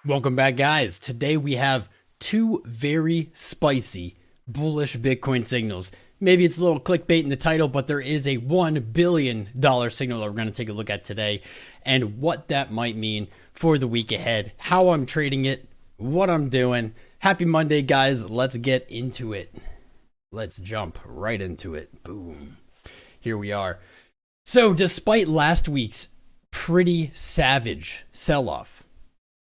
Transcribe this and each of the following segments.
Welcome back, guys. Today we have two very spicy bullish Bitcoin signals. Maybe it's a little clickbait in the title, but there is a $1 billion signal that we're going to take a look at today and what that might mean for the week ahead, how I'm trading it, what I'm doing. Happy Monday, guys. Let's get into it. Let's jump right into it. Boom. Here we are. So despite last week's pretty savage sell-off,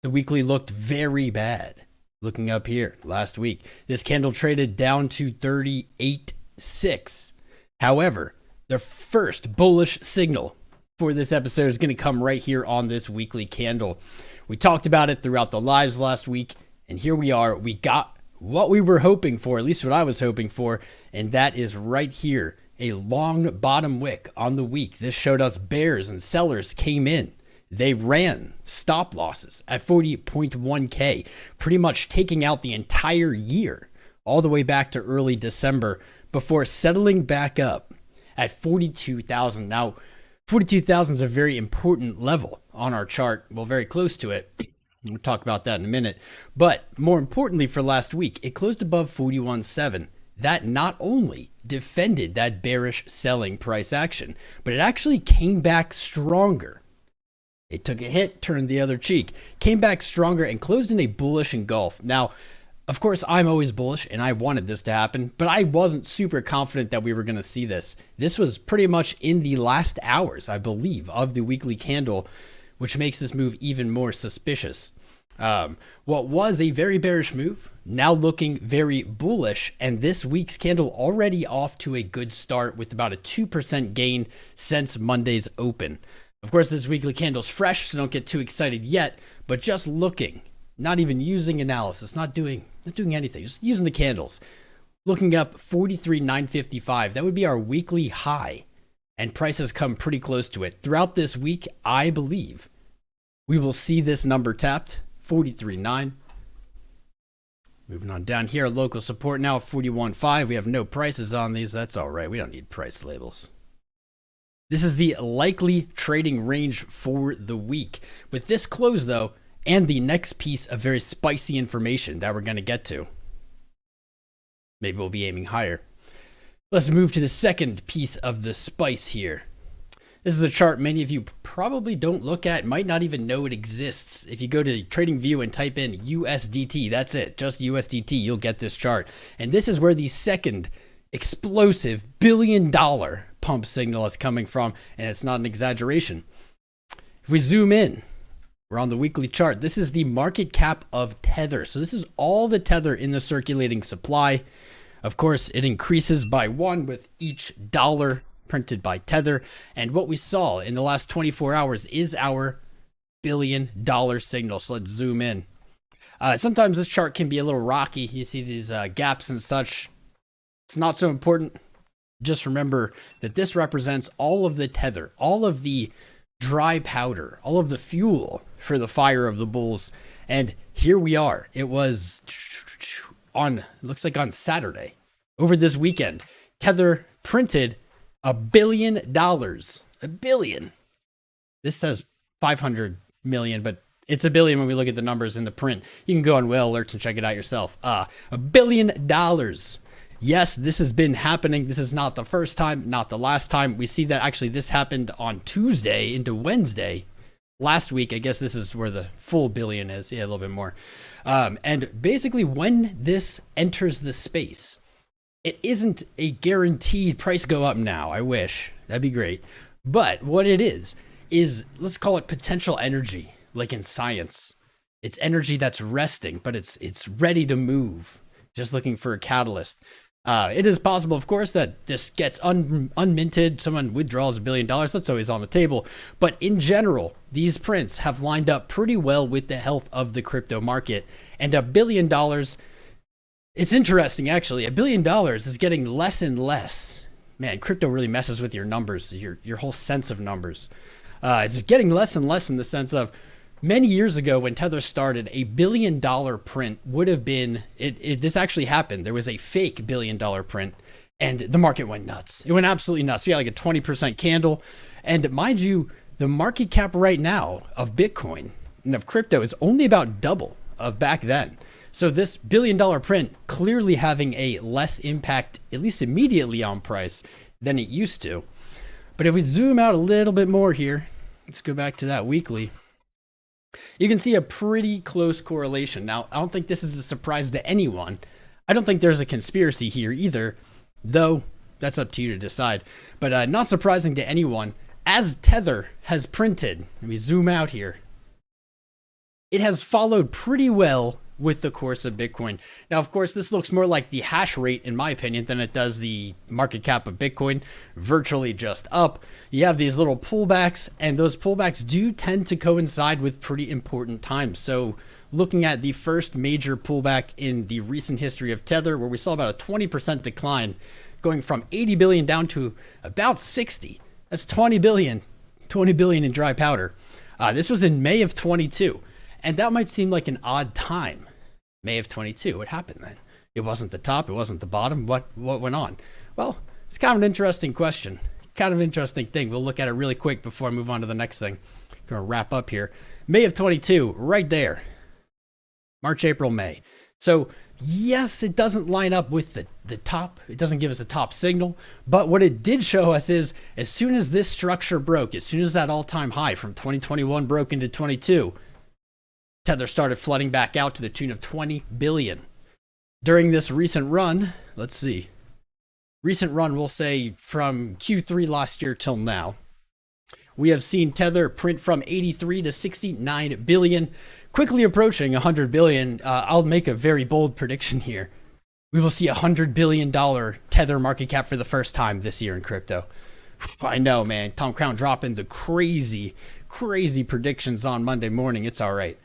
the weekly looked very bad. Looking up here last week, this candle traded down to 38.6. However, the first bullish signal for this episode is going to come right here on this weekly candle. We talked about it throughout the lives last week, and here we are. We got what we were hoping for, at least what I was hoping for, and that is right here, a long bottom wick on the week. This showed us bears and sellers came in. They ran stop losses at 40.1K, pretty much taking out the entire year, all the way back to early December, before settling back up at 42,000. Now, 42,000 is a very important level on our chart. Well, very close to it. We'll talk about that in a minute. But more importantly for last week, it closed above 41.7. That not only defended that bearish selling price action, but it actually came back stronger. It took a hit, turned the other cheek, came back stronger, and closed in a bullish engulf. Now, of course, I'm always bullish, and I wanted this to happen, but I wasn't super confident that we were going to see this. This was pretty much in the last hours, I believe, of the weekly candle, which makes this move even more suspicious. What was a very bearish move, now looking very bullish, and this week's candle already off to a good start with about a 2% gain since Monday's open. Of course, this weekly candle's fresh, so don't get too excited yet, but just looking, not even using analysis, not doing anything, just using the candles. Looking up 43,955, that would be our weekly high, and prices come pretty close to it. Throughout this week, I believe we will see this number tapped, 43.9. Moving on down here, local support now 41.5. We have no prices on these. That's all right. We don't need price labels. This is the likely trading range for the week. With this close, though, and the next piece of very spicy information that we're going to get to, maybe we'll be aiming higher. Let's move to the second piece of the spice here. This is a chart many of you probably don't look at, might not even know it exists. If you go to TradingView and type in USDT, that's it, just USDT, you'll get this chart. And this is where the second explosive $1 billion pump signal is coming from, and it's not an exaggeration. If we zoom in, we're on the weekly chart. This is the market cap of Tether. So this is all the Tether in the circulating supply. Of course, it increases by 1 with each dollar printed by Tether. And what we saw in the last 24 hours is our $1 billion signal. So let's zoom in. Sometimes this chart can be a little rocky. You see these gaps and such. It's not so important. Just remember that this represents all of the Tether, all of the dry powder, all of the fuel for the fire of the bulls. And here we are. It was looks like on Saturday, over this weekend, Tether printed $1 billion. $1 billion. This says 500 million, but it's $1 billion when we look at the numbers in the print. You can go on Whale Alerts and check it out yourself. $1 billion. Yes, this has been happening. This is not the first time, not the last time. We see that actually this happened on Tuesday into Wednesday. Last week, I guess this is where the full billion is. Yeah, a little bit more. And basically when this enters the space, it isn't a guaranteed price go up now. I wish. That'd be great. But what it is let's call it potential energy, like in science. It's energy that's resting, but it's ready to move, just looking for a catalyst. It is possible, of course, that this gets unminted. Someone withdraws $1 billion. That's always on the table. But in general, these prints have lined up pretty well with the health of the crypto market. And $1 billion, it's interesting, actually. $1 billion is getting less and less. Man, crypto really messes with your numbers, your whole sense of numbers. It's getting less and less in the sense of Many years ago when Tether started, $1 billion print would have been, this actually happened. There was a fake $1 billion print and the market went nuts. It went absolutely nuts. We had like a 20% candle. And mind you, the market cap right now of Bitcoin and of crypto is only about double of back then. So this $1 billion print clearly having a less impact, at least immediately on price, than it used to. But if we zoom out a little bit more here, let's go back to that weekly. You can see a pretty close correlation. Now, I don't think this is a surprise to anyone. I don't think there's a conspiracy here either, though that's up to you to decide. But not surprising to anyone, as Tether has printed, let me zoom out here, it has followed pretty well with the course of Bitcoin. Now, of course, this looks more like the hash rate, in my opinion, than it does the market cap of Bitcoin, virtually just up. You have these little pullbacks, and those pullbacks do tend to coincide with pretty important times. So looking at the first major pullback in the recent history of Tether, where we saw about a 20% decline, going from 80 billion down to about 60. That's 20 billion in dry powder. This was in May of 22. And that might seem like an odd time. May of 22, what happened then? It wasn't the top, it wasn't the bottom. What went on? Well, it's kind of an interesting question. Kind of an interesting thing. We'll look at it really quick before I move on to the next thing. Gonna wrap up here. May of 22, right there. March, April, May. So yes, it doesn't line up with the top. It doesn't give us a top signal. But what it did show us is as soon as this structure broke, as soon as that all-time high from 2021 broke into 22, Tether started flooding back out to the tune of 20 billion. During this recent run, let's see. Recent run, we'll say from Q3 last year till now, we have seen Tether print from 83 to 69 billion, quickly approaching 100 billion. I'll make a very bold prediction here. We will see $100 billion Tether market cap for the first time this year in crypto. I know, man. Tom Crown dropping the crazy predictions on Monday morning. It's all right.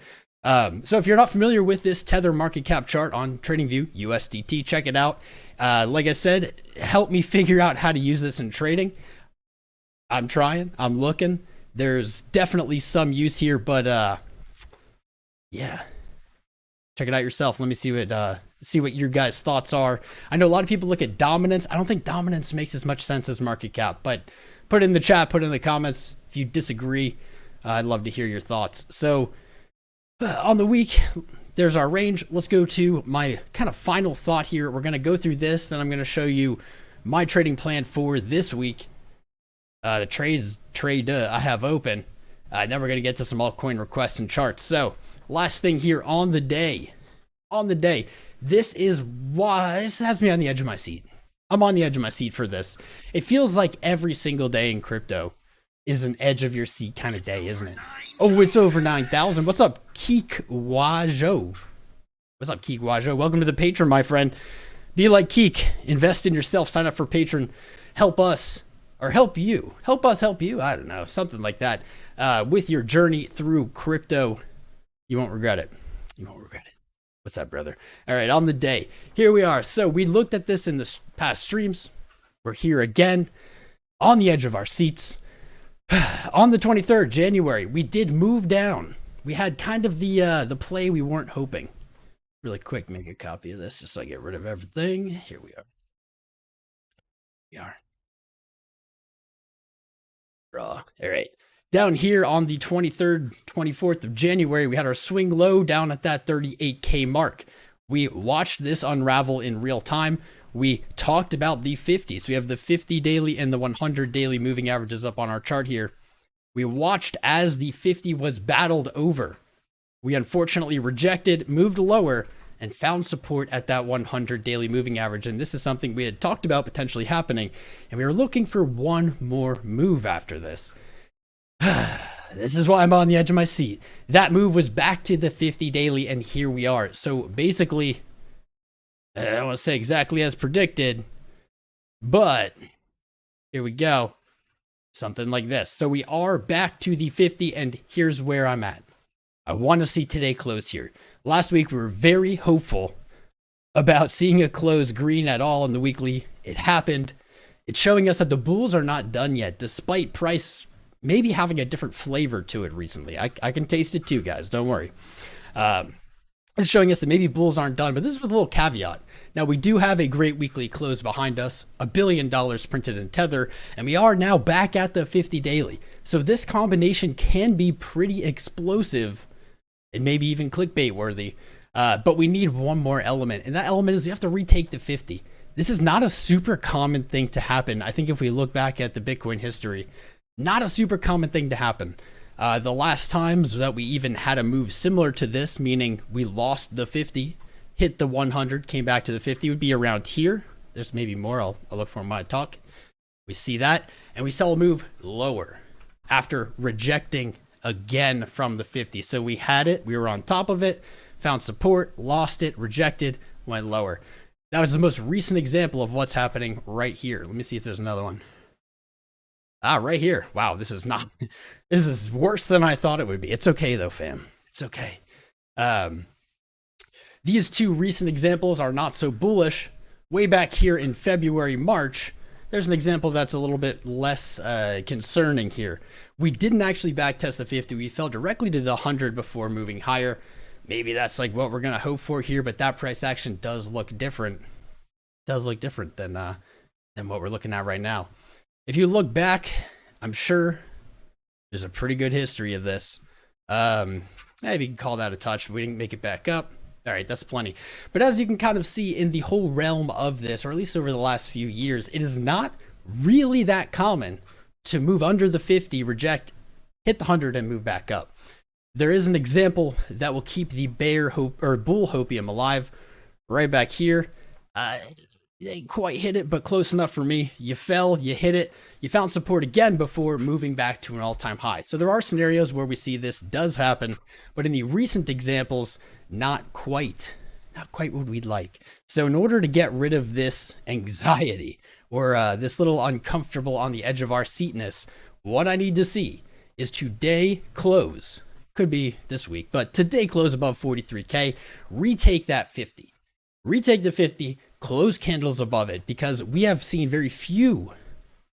So if you're not familiar with this Tether market cap chart on TradingView, USDT, check it out. Like I said, help me figure out how to use this in trading. I'm trying, I'm looking. There's definitely some use here, but yeah, check it out yourself. Let me see what your guys' thoughts are. I know a lot of people look at dominance. I don't think dominance makes as much sense as market cap, but put it in the chat, put it in the comments if you disagree. I'd love to hear your thoughts. So on the week, there's our range. Let's go to my kind of final thought here. We're going to go through this, then I'm going to show you my trading plan for this week. The trade I have open. Then we're going to get to some altcoin requests and charts. So last thing here on the day, this has me on the edge of my seat. I'm on the edge of my seat for this. It feels like every single day in crypto is an edge of your seat kind of day, isn't it? Oh, it's over 9,000. What's up, Keek Wajo? What's up, Keek Wajo? Welcome to the Patreon, my friend. Be like Keek. Invest in yourself. Sign up for Patreon. Help us, or help you. Help us help you. I don't know. Something like that. With your journey through crypto. You won't regret it. You won't regret it. What's up, brother? All right, on the day. Here we are. So we looked at this in the past streams. We're here again on the edge of our seats. On the 23rd, January, we did move down. We had kind of the play we weren't hoping. Really quick, make a copy of this just so I get rid of everything. Here we are. All right. Down here on the 23rd, 24th of January, we had our swing low down at that 38K mark. We watched this unravel in real time. We talked about the 50. So we have the 50 daily and the 100 daily moving averages up on our chart here. We watched as the 50 was battled over. We unfortunately rejected, moved lower, and found support at that 100 daily moving average. And this is something we had talked about potentially happening. And we were looking for one more move after this. This is why I'm on the edge of my seat. That move was back to the 50 daily, and here we are. So basically, I don't want to say exactly as predicted, but here we go. Something like this. So we are back to the 50, and here's where I'm at. I want to see today close here. Last week, we were very hopeful about seeing a close green at all in the weekly. It happened. It's showing us that the bulls are not done yet, despite price maybe having a different flavor to it recently. I can taste it too, guys. Don't worry. It's showing us that maybe bulls aren't done, but this is with a little caveat. Now, we do have a great weekly close behind us, $1 billion printed in Tether, and we are now back at the 50 daily. So this combination can be pretty explosive and maybe even clickbait worthy. But we need one more element, and that element is we have to retake the 50. This is not a super common thing to happen. I think if we look back at the Bitcoin history, not a super common thing to happen. The last times that we even had a move similar to this, meaning we lost the 50, hit the 100, came back to the 50, would be around here. There's maybe more. I'll look for my talk. We see that, and we saw a move lower after rejecting again from the 50. So we had it, we were on top of it, found support, lost it, rejected, went lower. That was the most recent example of what's happening right here. Let me see if there's another one. Right here. Wow, this is worse than I thought it would be. It's okay though, fam. It's okay. These two recent examples are not so bullish. Way back here in February, March, there's an example that's a little bit less concerning here. We didn't actually backtest the 50. We fell directly to the 100 before moving higher. Maybe that's like what we're going to hope for here, but that price action does look different. Does look different than what we're looking at right now. If you look back, I'm sure there's a pretty good history of this. Maybe you can call that a touch. We didn't make it back up. All right, that's plenty. But as you can kind of see in the whole realm of this, or at least over the last few years, it is not really that common to move under the 50, reject, hit the 100, and move back up. There is an example that will keep the bear hope or bull hopium alive right back here. You didn't quite hit it, but close enough for me. You fell, you hit it, you found support again before moving back to an all-time high. So there are scenarios where we see this does happen, but in the recent examples, not quite what we'd like. So in order to get rid of this anxiety or this little uncomfortable on the edge of our seatness, what I need to see is today close. Could be this week, but today close above 43K, retake that 50. Retake the 50, close candles above it, because we have seen very few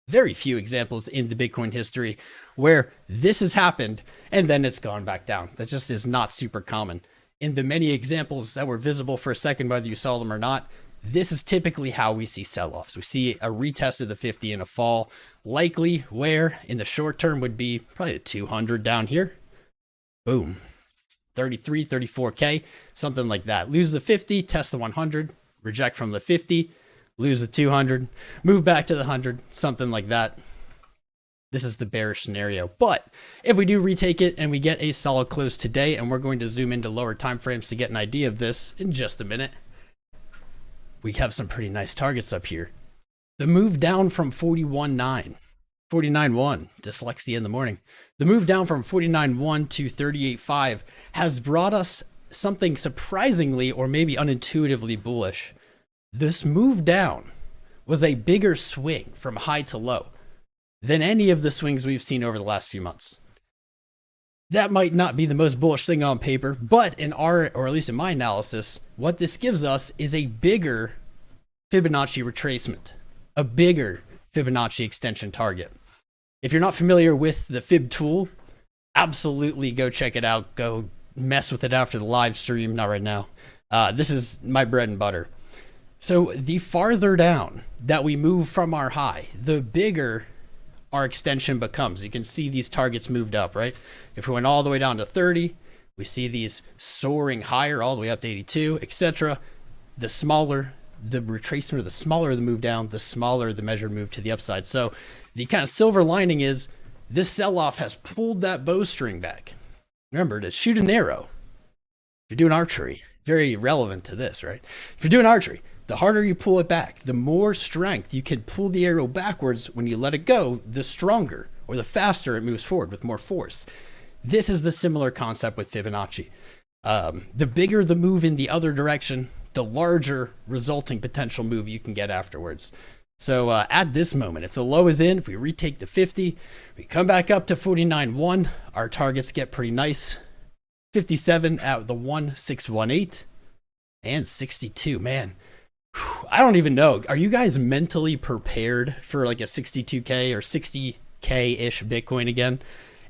examples in the Bitcoin history where this has happened and then it's gone back down. That just is not super common. In the many examples that were visible for a second, whether you saw them or not, this is typically how we see sell-offs. We see a retest of the 50 and a fall, likely where in the short term would be probably a 200 down here. Boom. 33, 34K, something like that. Lose the 50, test the 100, reject from the 50, lose the 200, move back to the 100, something like that. This is the bearish scenario. But if we do retake it and we get a solid close today, and we're going to zoom into lower time frames to get an idea of this in just a minute, we have some pretty nice targets up here. The move down from 41.9, 49.1, dyslexia in the morning. The move down from 49.1 to 38.5 has brought us something surprisingly or maybe unintuitively bullish. This move down was a bigger swing from high to low than any of the swings we've seen over the last few months. That might not be the most bullish thing on paper, but in our, or at least in my analysis, what this gives us is a bigger Fibonacci retracement, a bigger Fibonacci extension target. If you're not familiar with the Fib tool, absolutely go check it out. Go mess with it after the live stream, not right now. This is my bread and butter. So the farther down that we move from our high, the bigger our extension becomes. You can see these targets moved up, right? If we went all the way down to 30, we see these soaring higher all the way up to 82, etc. The smaller the retracement, or the smaller the move down, the smaller the measured move to the upside. So the kind of silver lining is this sell-off has pulled that bowstring back. Remember, to shoot an arrow, if you're doing archery, very relevant to this, right? If you're doing archery, the harder you pull it back, the more strength you can pull the arrow backwards. When you let it go, the stronger or the faster it moves forward with more force. This is the similar concept with Fibonacci. The bigger the move in the other direction, the larger resulting potential move you can get afterwards. So at this moment, if the low is in, if we retake the 50, we come back up to 49.1, our targets get pretty nice. 57 at the 1618 and 62, man. I don't even know. Are you guys mentally prepared for like a 62K or 60K 46K-ish Bitcoin again.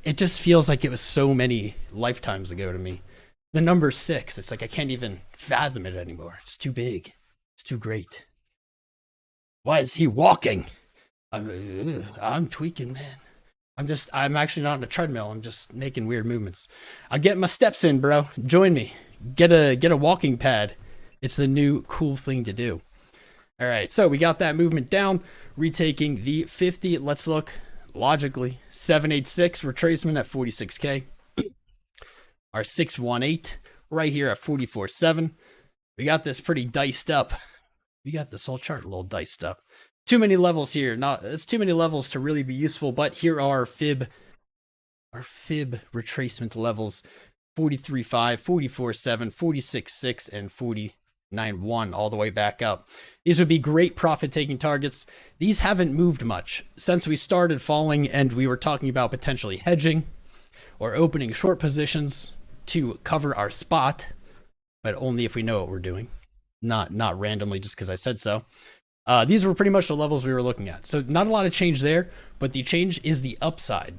It just feels like it was so many lifetimes ago to me. The number 6, it's like I can't even fathom it anymore. It's too big. It's too great. Why is he walking? I'm tweaking, man. I'm actually not on a treadmill. I'm just making weird movements. I'm getting my steps in, bro. Join me. Get a walking pad. It's the new cool thing to do. All right, so we got that movement down. Retaking the 50. Let's look logically. 786 retracement at 46K. Our 618 right here at 44.7. We got this pretty diced up. We got this whole chart a little diced up. Too many levels here. It's too many levels to really be useful, but here are our fib retracement levels. 43.5, 44.7, 46.6, and 49.1 all the way back up. These would be great profit-taking targets. These haven't moved much since we started falling, and we were talking about potentially hedging or opening short positions to cover our spot, but only if we know what we're doing, not randomly just because I said so. These were pretty much the levels we were looking at. So not a lot of change there, but the change is the upside.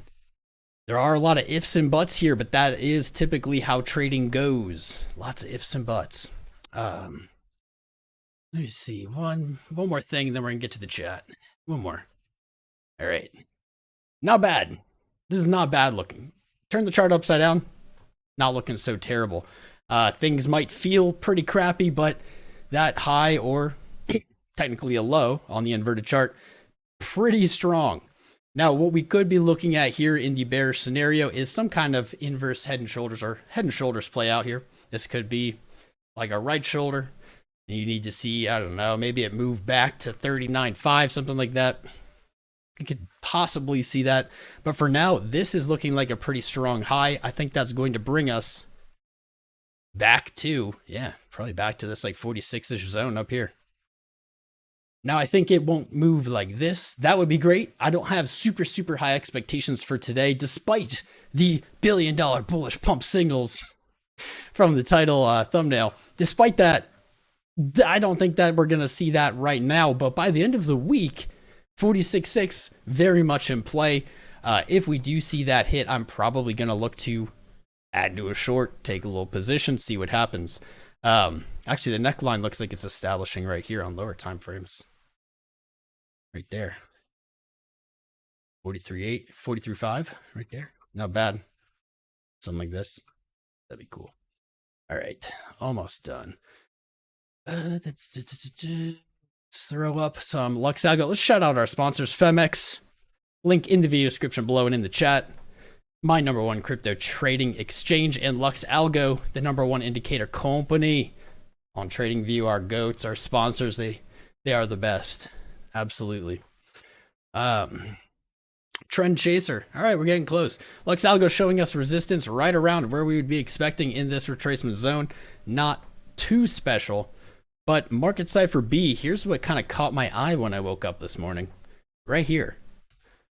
There are a lot of ifs and buts here, but that is typically how trading goes. Lots of ifs and buts. Let me see. One more thing, then we're going to get to the chat. One more. All right. Not bad. This is not bad looking. Turn the chart upside down. Not looking so terrible. Things might feel pretty crappy, but that high or technically a low on the inverted chart, pretty strong. Now, what we could be looking at here in the bearish scenario is some kind of inverse head and shoulders or head and shoulders play out here. This could be like a right shoulder. You need to see, I don't know, maybe it moved back to 39.5, something like that. You could possibly see that. But for now, this is looking like a pretty strong high. I think that's going to bring us back to, probably back to this like 46-ish zone up here. Now, I think it won't move like this. That would be great. I don't have super high expectations for today, despite the billion-dollar bullish pump signals from the title thumbnail. Despite that, I don't think that we're going to see that right now. But by the end of the week, 46.6 very much in play. If we do see that hit, I'm probably going to look to add to a short, take a little position, see what happens. Actually, the neckline looks like it's establishing right here on lower time frames. Right there. 43.8, 43.5 right there. Not bad. Something like this. That'd be cool. All right. Almost done. Let's throw up some LuxAlgo. Let's shout out our sponsors, Femex. Link in the video description below and in the chat. My #1 crypto trading exchange, and LuxAlgo, the #1 indicator company on TradingView. Our goats, our sponsors, they are the best. Absolutely. Trend chaser. All right, we're getting close. LuxAlgo showing us resistance right around where we would be expecting in this retracement zone. Not too special, but Marketcipher B, here's what kind of caught my eye when I woke up this morning. Right here.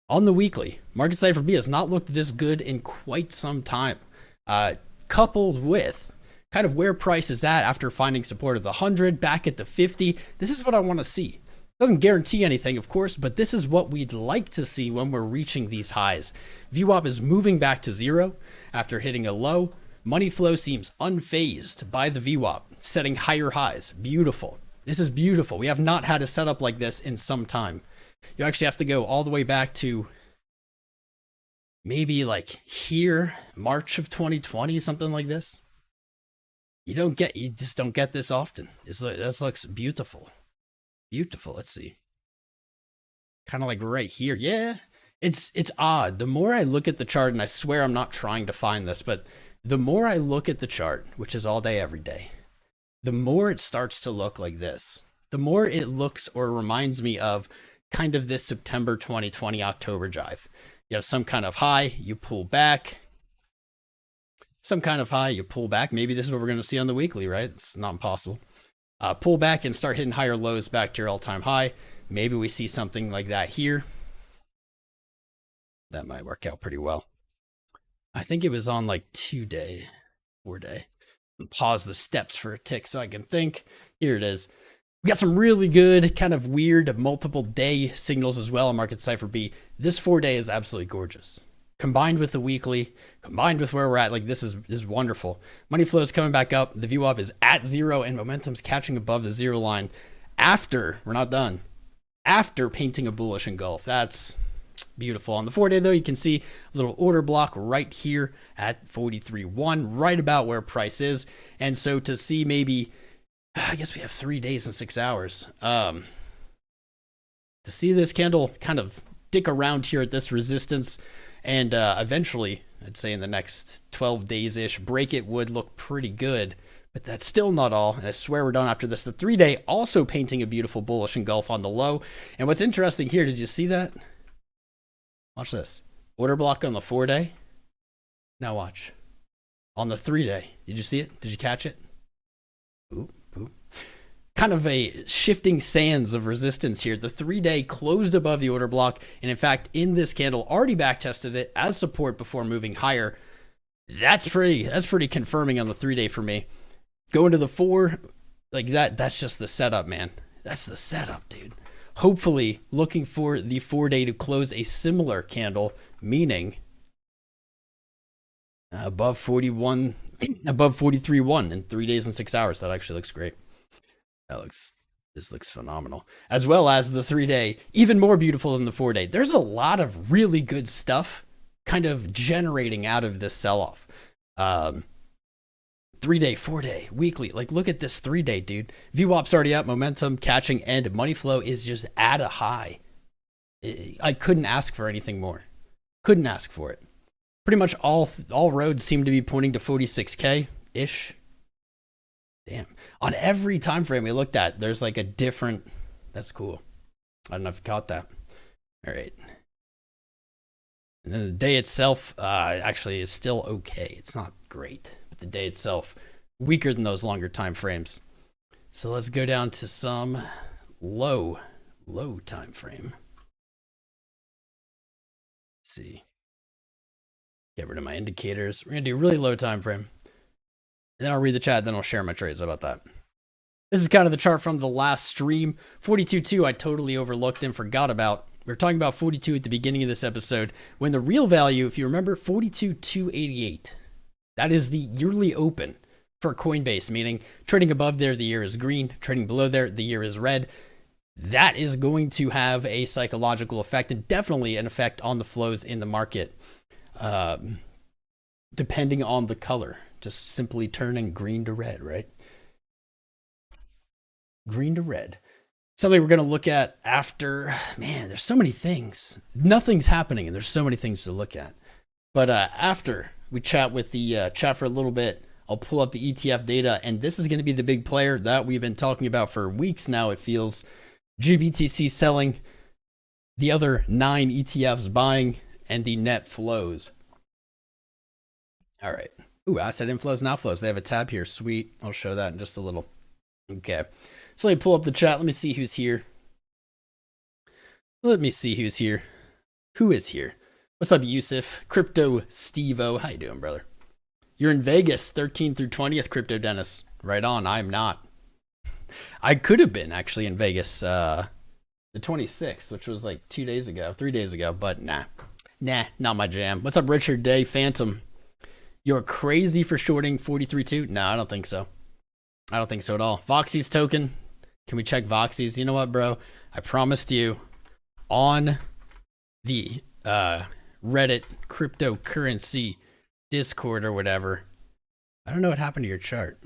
On the weekly, Marketcipher B has not looked this good in quite some time. Coupled with kind of where price is at after finding support of the 100, back at the 50. This is what I want to see. Doesn't guarantee anything, of course, but this is what we'd like to see when we're reaching these highs. VWAP is moving back to 0 after hitting a low. Money flow seems unfazed by the VWAP, setting higher highs. Beautiful. This is beautiful. We have not had a setup like this in some time. You actually have to go all the way back to maybe like here, March of 2020, something like this. You just don't get this often. This looks beautiful. Beautiful. Let's see. Kind of like right here. Yeah. It's odd. The more I look at the chart, and I swear I'm not trying to find this, but the more I look at the chart, which is all day, every day, the more it starts to look like this. The more it looks or reminds me of kind of this September 2020 October jive. You have some kind of high, you pull back. Some kind of high, you pull back. Maybe this is what we're going to see on the weekly, right? It's not impossible. Pull back and start hitting higher lows back to your all-time high. Maybe we see something like that here. That might work out pretty well. I think it was on like 4 day. Pause the steps for a tick so I can think. Here it is. We got some really good, kind of weird multiple day signals as well on Marketcipher B. This 4-day is absolutely gorgeous. Combined with the weekly, combined with where we're at, like this is wonderful. Money flow is coming back up. The VWAP is at 0 and momentum's catching above the 0 line after, we're not done, after painting a bullish engulf. That's beautiful. On the 4-day though, you can see a little order block right here at 43.1, right about where price is. And so to see maybe, I guess we have 3 days and 6 hours. To see this candle kind of dick around here at this resistance and eventually, I'd say in the next 12 days-ish, break it would look pretty good. But that's still not all, and I swear we're done after this. The 3-day also painting a beautiful bullish engulf on the low. And what's interesting here, did you see that? Watch this. Order block on the 4-day. Now watch. On the 3-day, did you see it? Did you catch it? Ooh. Kind of a shifting sands of resistance here. The 3-day closed above the order block, and in fact, in this candle, already back tested it as support before moving higher. That's pretty confirming on the 3-day for me. Going to the 4, like that's just the setup, man. That's the setup, dude. Hopefully, looking for the 4-day to close a similar candle, meaning above 41, above 43.1 in 3 days and 6 hours. That actually looks great. This looks phenomenal. As well as the 3-day, even more beautiful than the 4-day. There's a lot of really good stuff kind of generating out of this sell-off. 3-day, 4-day, weekly. Like, look at this 3-day, dude. VWAP's already up, momentum catching, and money flow is just at a high. I couldn't ask for anything more. Couldn't ask for it. Pretty much all roads seem to be pointing to 46K-ish. Damn. On every time frame we looked at, there's like a different, that's cool. I don't know if you caught that. All right. And then the day itself actually is still okay. It's not great, but the day itself, weaker than those longer time frames. So let's go down to some low time frame. Let's see. Get rid of my indicators. We're going to do really low time frame. And then I'll read the chat, then I'll share my trades. How about that? This is kind of the chart from the last stream. 42.2 I totally overlooked and forgot about. We were talking about 42 at the beginning of this episode, when the real value, if you remember, 42,288. That is the yearly open for Coinbase, meaning trading above there, the year is green. Trading below there, the year is red. That is going to have a psychological effect and definitely an effect on the flows in the market, depending on the color. Just simply turning green to red, right? Green to red. Something we're going to look at after. Man, there's so many things. Nothing's happening, and there's so many things to look at. But after we chat with the chat for a little bit, I'll pull up the ETF data, and this is going to be the big player that we've been talking about for weeks now, it feels. GBTC selling, the other 9 ETFs buying, and the net flows. All right. Ooh, asset inflows and outflows. They have a tab here. Sweet. I'll show that in just a little. Okay. So let me pull up the chat. Let me see who's here. Let me see who's here. Who is here? What's up, Yusuf? Crypto Stevo. How you doing, brother? You're in Vegas, 13th through 20th, Crypto Dennis. Right on. I'm not. I could have been actually in Vegas the 26th, which was like 3 days ago, but nah, not my jam. What's up, Richard Day Phantom? You're crazy for shorting 43.2? No, I don't think so. I don't think so at all. Voxy's token. Can we check Voxy's? You know what, bro? I promised you on the Reddit cryptocurrency Discord or whatever. I don't know what happened to your chart.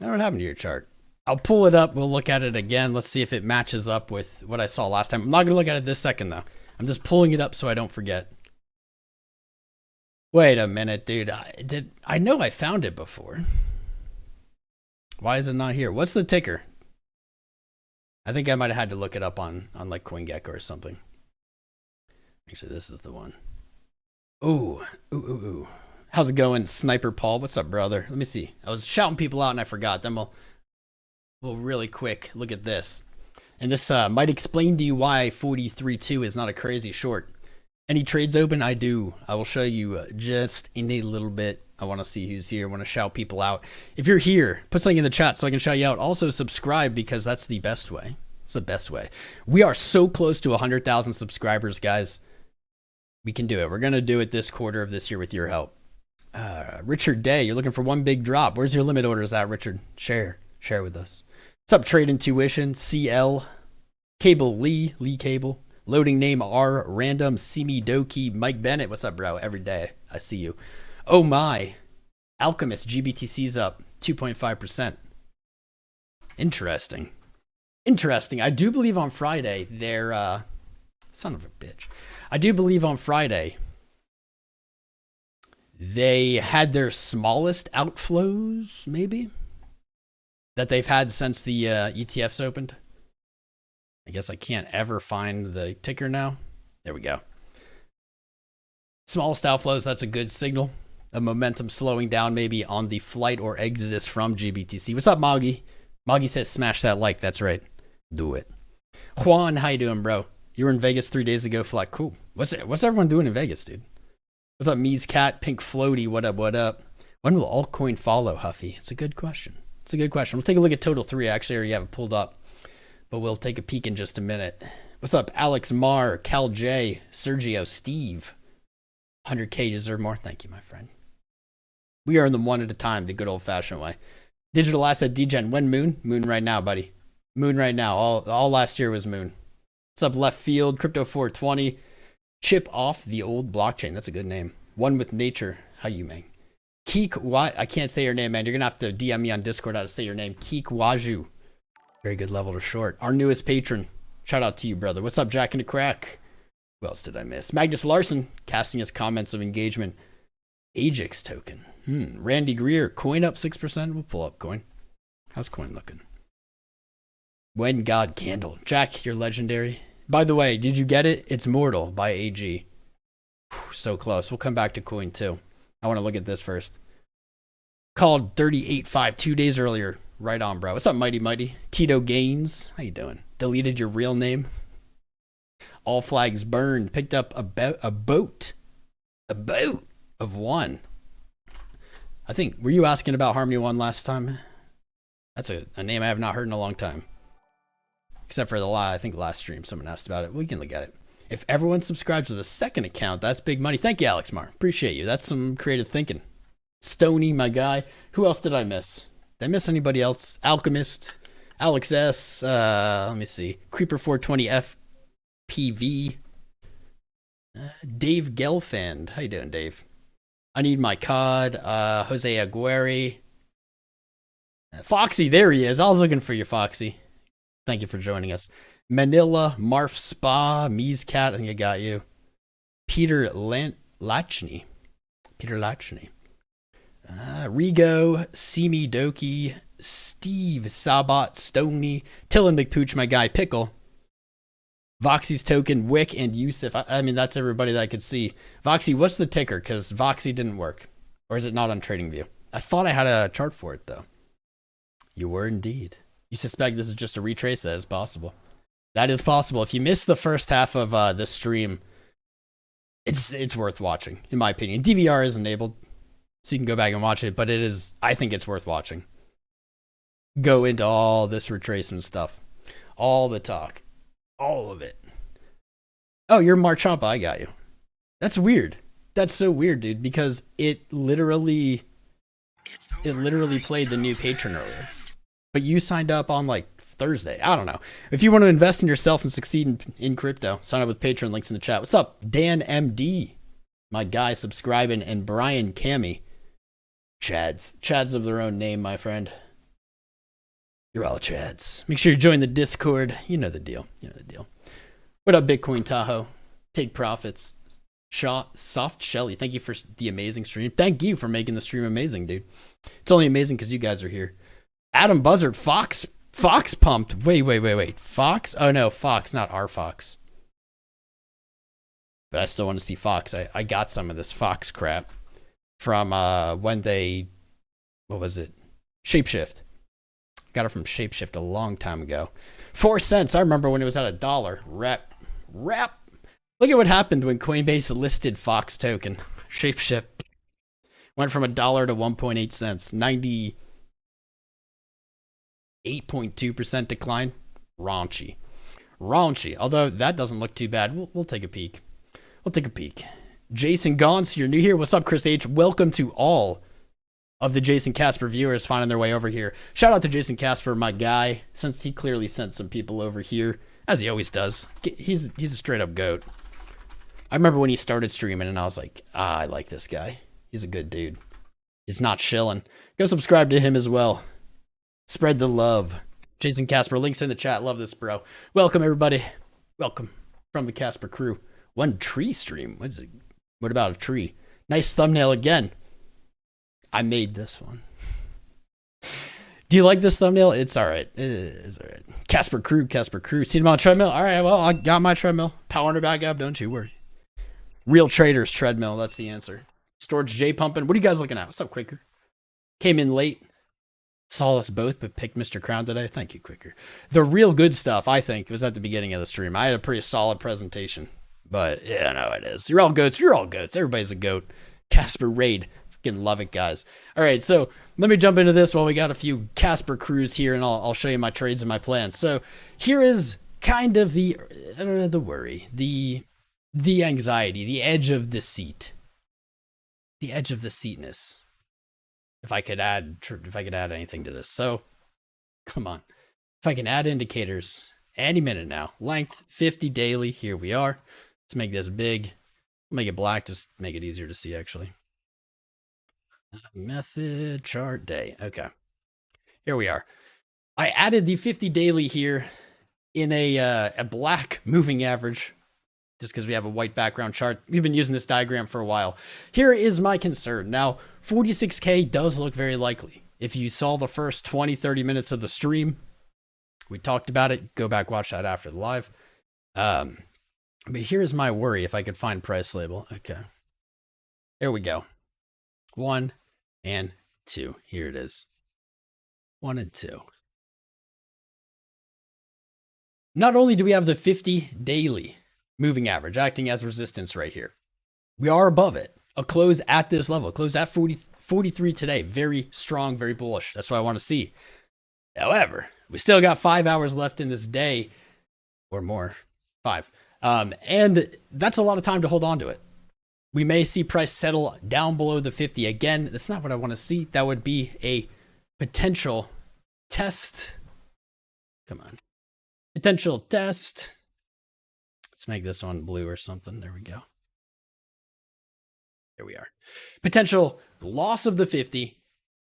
I don't know what happened to your chart. I'll pull it up. We'll look at it again. Let's see if it matches up with what I saw last time. I'm not going to look at it this second, though. I'm just pulling it up so I don't forget. Wait a minute, dude. I know I found it before. Why is it not here? What's the ticker? I think I might have had to look it up on like CoinGecko or something. Actually, this is the one. Ooh. How's it going, Sniper Paul? What's up, brother? Let me see. I was shouting people out and I forgot. Then we'll really quick look at this. And this might explain to you why 43.2 is not a crazy short. Any trades open? I do. I will show you just in a little bit. I want to see who's here. I want to shout people out. If you're here, put something in the chat so I can shout you out. Also subscribe, because that's the best way. It's the best way. We are so close to 100,000 subscribers, guys. We can do it. We're going to do it this quarter of this year with your help. Richard Day, you're looking for one big drop. Where's your limit orders at, Richard? Share with us. What's up, Trade Intuition, CL, Cable Lee Cable, loading name R, Random, Simi Doki, Mike Bennett. What's up, bro? Every day I see you. Oh my, Alchemist, GBTC's up 2.5%. Interesting. I do believe on Friday they're son of a bitch. I do believe on Friday they had their smallest outflows, maybe, that they've had since the ETFs opened. I guess I can't ever find the ticker now. There we go. Smallest outflows, that's a good signal. A momentum slowing down maybe on the flight or exodus from GBTC. What's up, Moggy? Moggy says smash that like. That's right. Do it. Juan, how you doing, bro? You were in Vegas 3 days ago. Flat. Cool. What's everyone doing in Vegas, dude? What's up, Mies Cat, Pink Floaty? What up? When will altcoin follow, Huffy? It's a good question. We'll take a look at Total 3. Actually, I already have it pulled up, but we'll take a peek in just a minute. What's up, Alex Marr, Cal J, Sergio, Steve? 100K deserve more. Thank you, my friend. We are in them one at a time, the good old-fashioned way. Digital asset degen. When Moon? Moon right now, buddy. Moon right now. All last year was Moon. What's up, Left Field? Crypto 420. Chip off the old blockchain. That's a good name. One with nature. How you, man? Keek, what? I can't say your name, man. You're going to have to DM me on Discord how to say your name. Keek Waju. Very good level to short. Our newest patron. Shout out to you, brother. What's up, Jack in the Crack? Who else did I miss? Magnus Larson, casting his comments of engagement. Ajax token. Randy Greer. Coin up 6%. We'll pull up Coin. How's Coin looking? When God Candle. Jack, you're legendary. By the way, did you get it? It's Mortal by AG. Whew, so close. We'll come back to Coin too. I want to look at this first. Called 38.5 2 days earlier. Right on, bro. What's up, Mighty? Tito Gaines. How you doing? Deleted your real name. All flags burned. Picked up a boat. A boat of one. I think, were you asking about Harmony One last time? That's a name I have not heard in a long time. Except for I think last stream someone asked about it. We can look at it. If everyone subscribes to the second account, that's big money. Thank you, Alex Mar. Appreciate you. That's some creative thinking. Stony, my guy. Who else did I miss? Did I miss anybody else? Alchemist, Alex S. Let me see. Creeper 420 FPV. Dave Gelfand. How you doing, Dave? I need my COD. Jose Aguirre. Foxy, there he is. I was looking for you, Foxy. Thank you for joining us. Manila, Marf Spa, Mies Cat, I think I got you. Peter Lachny. Rigo, Simi Doki, Steve Sabat, Stony, Tillin McPooch, my guy, Pickle. Voxy's token, Wick, and Yusuf. I mean, that's everybody that I could see. Voxy, what's the ticker? Because Voxy didn't work. Or is it not on TradingView? I thought I had a chart for it, though. You were indeed. You suspect this is just a retrace? That is possible. That is possible. If you missed the first half of this stream, it's worth watching, in my opinion. DVR is enabled, so you can go back and watch it, but I think it's worth watching. Go into all this retracement stuff. All the talk. All of it. Oh, you're Marchampa. I got you. That's weird. That's so weird, dude, because it literally played the new patron earlier. But you signed up on like Thursday. I don't know. If you want to invest in yourself and succeed in crypto, sign up with Patreon. Links in the chat. What's up, Dan MD? My guy subscribing, and Brian Cammy. Chads of their own name, my friend. You're all Chads. Make sure you join the Discord. You know the deal. What up, Bitcoin Tahoe? Take profits. Soft Shelly, thank you for the amazing stream. Thank you for making the stream amazing, dude. It's only amazing because you guys are here. Adam Buzzard, Fox pumped. Wait. Fox? Oh no, Fox, not our Fox. But I still want to see Fox. I got some of this Fox crap from when they, what was it? ShapeShift. Got it from ShapeShift a long time ago. 4 cents. I remember when it was at $1. Rep. Look at what happened when Coinbase listed Fox token. ShapeShift. Went from $1 to 1.8 cents, 98.2% decline. Raunchy. Although that doesn't look too bad. We'll take a peek. Jason Gauntz, you're new here. What's up, Chris H? Welcome to all of the Jason Casper viewers finding their way over here. Shout out to Jason Casper, my guy, since he clearly sent some people over here, as he always does. He's a straight up goat. I remember when he started streaming and I was like, I like this guy. He's a good dude. He's not shilling. Go subscribe to him as well. Spread the love. Jason Casper, links in the chat. Love this, bro. Welcome, everybody. Welcome from the Casper crew. One tree stream. What is it? What about a tree? Nice thumbnail again. I made this one. Do you like this thumbnail? It's all right. It's all right. Casper crew. Seen him on treadmill? All right, well, I got my treadmill. Powering back up, don't you worry. Real Traders treadmill. That's the answer. Storage J pumping. What are you guys looking at? What's up, Quicker? Came in late. Saw us both, but picked Mr. Crown today. Thank you, Quicker. The real good stuff, I think, was at the beginning of the stream. I had a pretty solid presentation, but yeah, no, it is. You're all goats. Everybody's a goat. Casper Raid. Fucking love it, guys. All right, so let me jump into this while we got a few Casper crews here, and I'll show you my trades and my plans. So here is kind of the worry, the anxiety, the edge of the seat. The edge of the seatness. If I could add anything to this. So, come on. If I can add indicators any minute now. Length, 50 daily. Here we are. Let's make this big. Make it black. Just make it easier to see, actually. Method, chart, day. Okay. Here we are. I added the 50 daily here in a black moving average. Just because we have a white background chart. We've been using this diagram for a while. Here is my concern. Now, 46K does look very likely. If you saw the first 20, 30 minutes of the stream, we talked about it. Go back, watch that after the live. But here's my worry if I could find price label. Okay. There we go. 1 and 2. Here it is. 1 and 2. Not only do we have the 50 daily moving average acting as resistance right here. We are above it. A close at this level. Close at 43 today. Very strong, very bullish. That's what I want to see. However, we still got 5 hours left in this day or more. 5. And that's a lot of time to hold on to it. We may see price settle down below the 50 again. That's not what I want to see. That would be a potential test. Come on. Potential test. Let's make this one blue or something. There we go. There we are. Potential loss of the 50.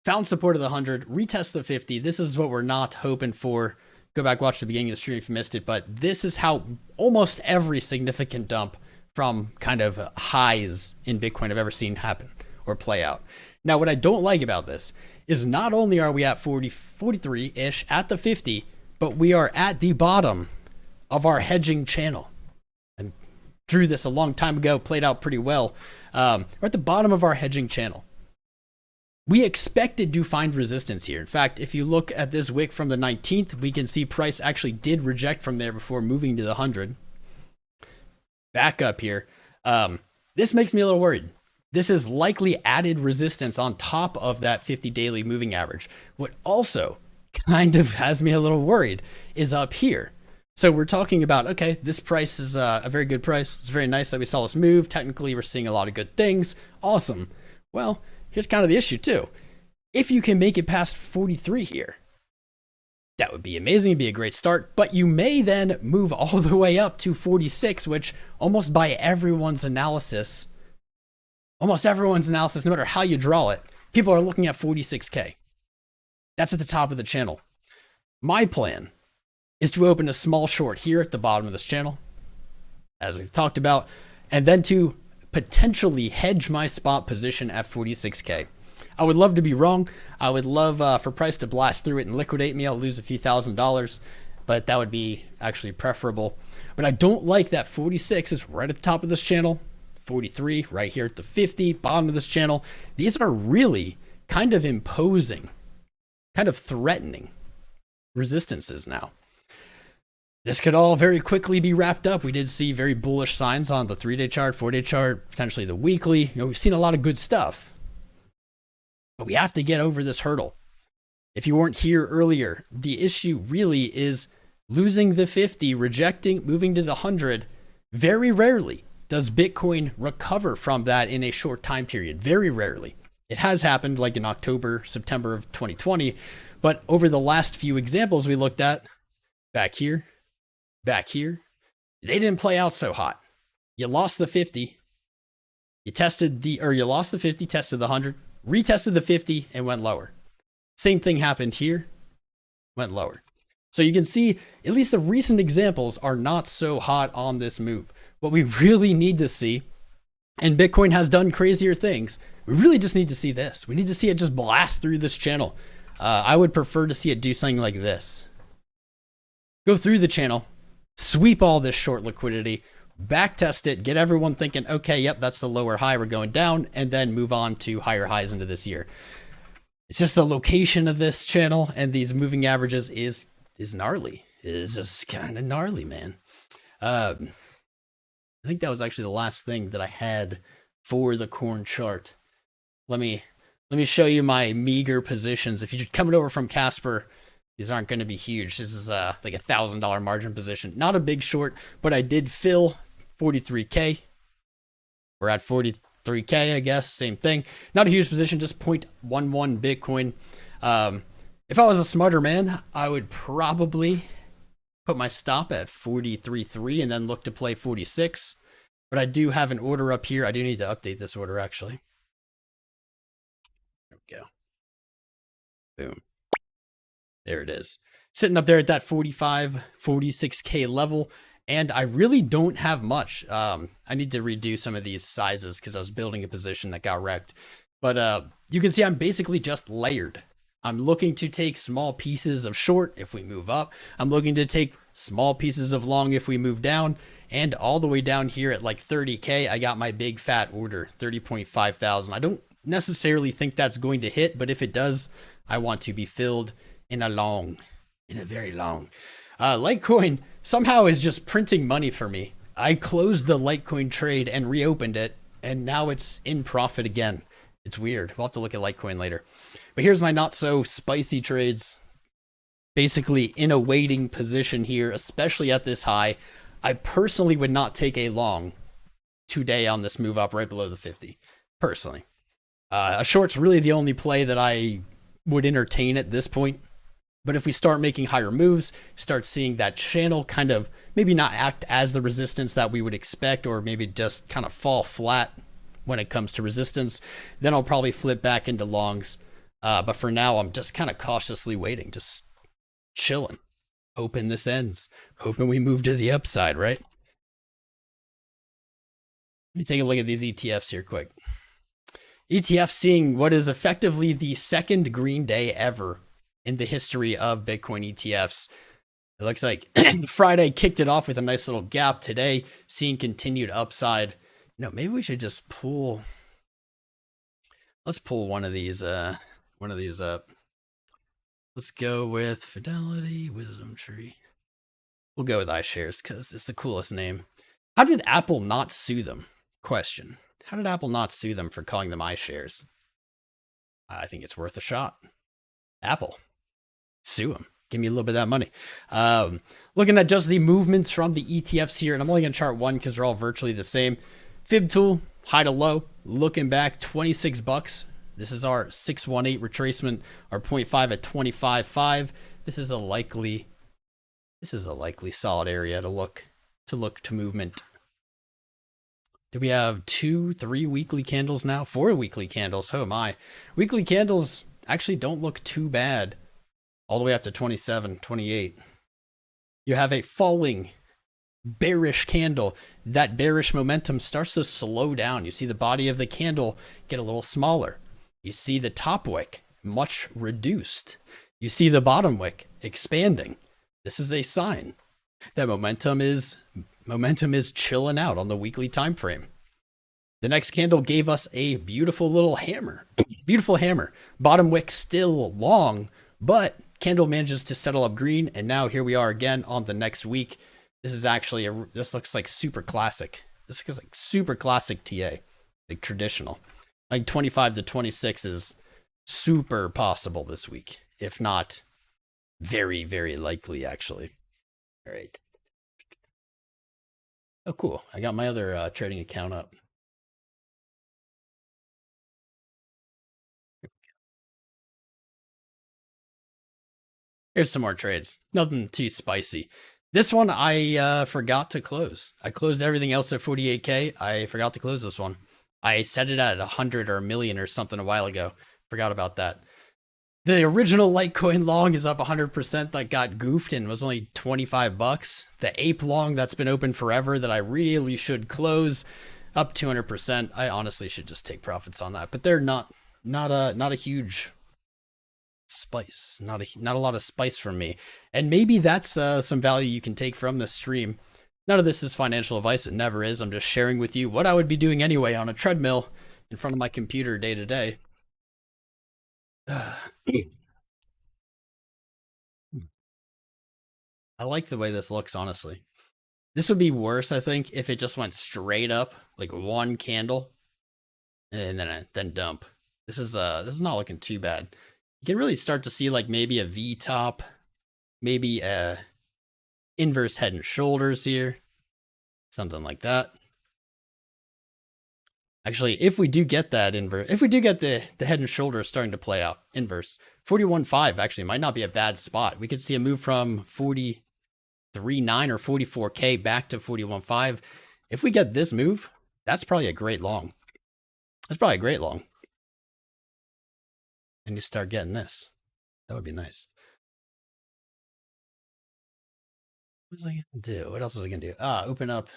Found support of the 100. Retest the 50. This is what we're not hoping for. Go back, watch the beginning of the stream if you missed it. But this is how almost every significant dump from kind of highs in Bitcoin I've ever seen happen or play out. Now, what I don't like about this is not only are we at 43-ish at the 50, but we are at the bottom of our hedging channel. Drew this a long time ago, played out pretty well. We're at the bottom of our hedging channel. We expected to find resistance here. In fact, if you look at this wick from the 19th, we can see price actually did reject from there before moving to the 100. Back up here. This makes me a little worried. This is likely added resistance on top of that 50 daily moving average. What also kind of has me a little worried is up here. So we're talking about, okay, this price is a very good price. It's very nice that we saw this move. Technically, we're seeing a lot of good things. Awesome. Well, here's kind of the issue too. If you can make it past 43 here, that would be amazing. It'd be a great start. But you may then move all the way up to 46, which almost by everyone's analysis, no matter how you draw it, people are looking at 46K. That's at the top of the channel. My plan is to open a small short here at the bottom of this channel, as we've talked about, and then to potentially hedge my spot position at 46K. I would love to be wrong. I would love for price to blast through it and liquidate me. I'll lose a few $1,000s, but that would be actually preferable. But I don't like that 46 is right at the top of this channel, 43 right here at the 50, bottom of this channel. These are really kind of imposing, kind of threatening resistances now. This could all very quickly be wrapped up. We did see very bullish signs on the 3-day chart, 4-day chart, potentially the weekly. We've seen a lot of good stuff. but we have to get over this hurdle. If you weren't here earlier, the issue really is losing the 50, rejecting, moving to the 100. Very rarely does Bitcoin recover from that in a short time period. Very rarely. It has happened like in October, September of 2020, but over the last few examples we looked at, back here, they didn't play out so hot. You lost the 50, you lost the 50, tested the 100, retested the 50 and went lower. Same thing happened here, went lower. So you can see at least the recent examples are not so hot on this move. What we really need to see, and Bitcoin has done crazier things, we really just need to see this. We need to see it just blast through this channel. I would prefer to see it do something like this. Go through the channel, sweep all this short liquidity, back test it, get everyone thinking, okay, yep, that's the lower high, we're going down, and then move on to higher highs into this year. It's just the location of this channel and these moving averages is gnarly. It is just kind of gnarly, man. I think that was actually the last thing that I had for the corn chart. Let me show you my meager positions. If you're coming over from Casper, these aren't going to be huge. This is like $1,000 margin position. Not a big short, but I did fill 43K. We're at 43K, I guess. Same thing. Not a huge position, just 0.11 Bitcoin. If I was a smarter man, I would probably put my stop at 43.3 and then look to play 46. But I do have an order up here. I do need to update this order, actually. There we go. Boom. There it is. Sitting up there at that 45, 46K level. And I really don't have much. I need to redo some of these sizes because I was building a position that got wrecked. But you can see I'm basically just layered. I'm looking to take small pieces of short if we move up. I'm looking to take small pieces of long if we move down. And all the way down here at like 30K, I got my big fat order, 30.5 thousand. I don't necessarily think that's going to hit, but if it does, I want to be filled in a very long. Litecoin somehow is just printing money for me. I closed the Litecoin trade and reopened it, and now it's in profit again. It's weird. We'll have to look at Litecoin later. But here's my not so spicy trades. Basically in a waiting position here, especially at this high. I personally would not take a long today on this move up right below the 50, personally. A short's really the only play that I would entertain at this point. But if we start making higher moves, start seeing that channel kind of maybe not act as the resistance that we would expect, or maybe just kind of fall flat when it comes to resistance, then I'll probably flip back into longs. But for now, I'm just kind of cautiously waiting, just chilling. Hoping this ends. Hoping we move to the upside, right? Let me take a look at these ETFs here quick. ETF seeing what is effectively the second green day ever in the history of Bitcoin ETFs. It looks like Friday kicked it off with a nice little gap. Today, seeing continued upside. You know, maybe we should just pull. Let's pull one of these up. Let's go with Fidelity, Wisdom Tree. We'll go with iShares because it's the coolest name. How did Apple not sue them? Question. How did Apple not sue them for calling them iShares? I think it's worth a shot. Apple, sue them. Give me a little bit of that money. Looking at just the movements from the ETFs here, and I'm only going to chart one because they're all virtually the same. Fib tool, high to low, looking back, 26 bucks. This is our 618 retracement, our 0.5 at 25.5. This is a likely solid area to look to movement. Do we have 2, 3 weekly candles now? 4 weekly candles. Oh my. Weekly candles actually don't look too bad. All the way up to 27, 28. You have a falling bearish candle. That bearish momentum starts to slow down. You see the body of the candle get a little smaller. You see the top wick much reduced. You see the bottom wick expanding. This is a sign that momentum is chilling out on the weekly time frame. The next candle gave us a beautiful little hammer. Beautiful hammer. Bottom wick still long, but candle manages to settle up green, and now here we are again on the next week. This is actually this looks like super classic. This looks like super classic TA, like traditional. Like 25 to 26 is super possible this week, if not very, very likely, actually. All right. Oh, cool. I got my other trading account up. Here's some more trades. Nothing too spicy. This one I forgot to close. I closed everything else at 48K. I forgot to close this one. I set it at 100 or a million or something a while ago. Forgot about that. The original Litecoin long is up 100%. That got goofed and was only 25 bucks. The ape long that's been open forever that I really should close, up 200%. I honestly should just take profits on that, but they're not a huge spice. Not a lot of spice from me. And maybe that's some value you can take from this stream. None of this is financial advice. It never is. I'm just sharing with you what I would be doing anyway on a treadmill in front of my computer day to day. I like the way this looks, honestly. This would be worse, I think, if it just went straight up, like one candle, and then dump. This is not looking too bad. You can really start to see like maybe a V top, maybe a inverse head and shoulders here, something like that. Actually, if we do get that inverse, if we do get the head and shoulders starting to play out inverse, 41.5 actually might not be a bad spot. We could see a move from 43.9 or 44K back to 41.5. If we get this move, that's probably a great long. That's probably a great long. And you start getting this. That would be nice. What was I gonna do? What else was I gonna do? Open up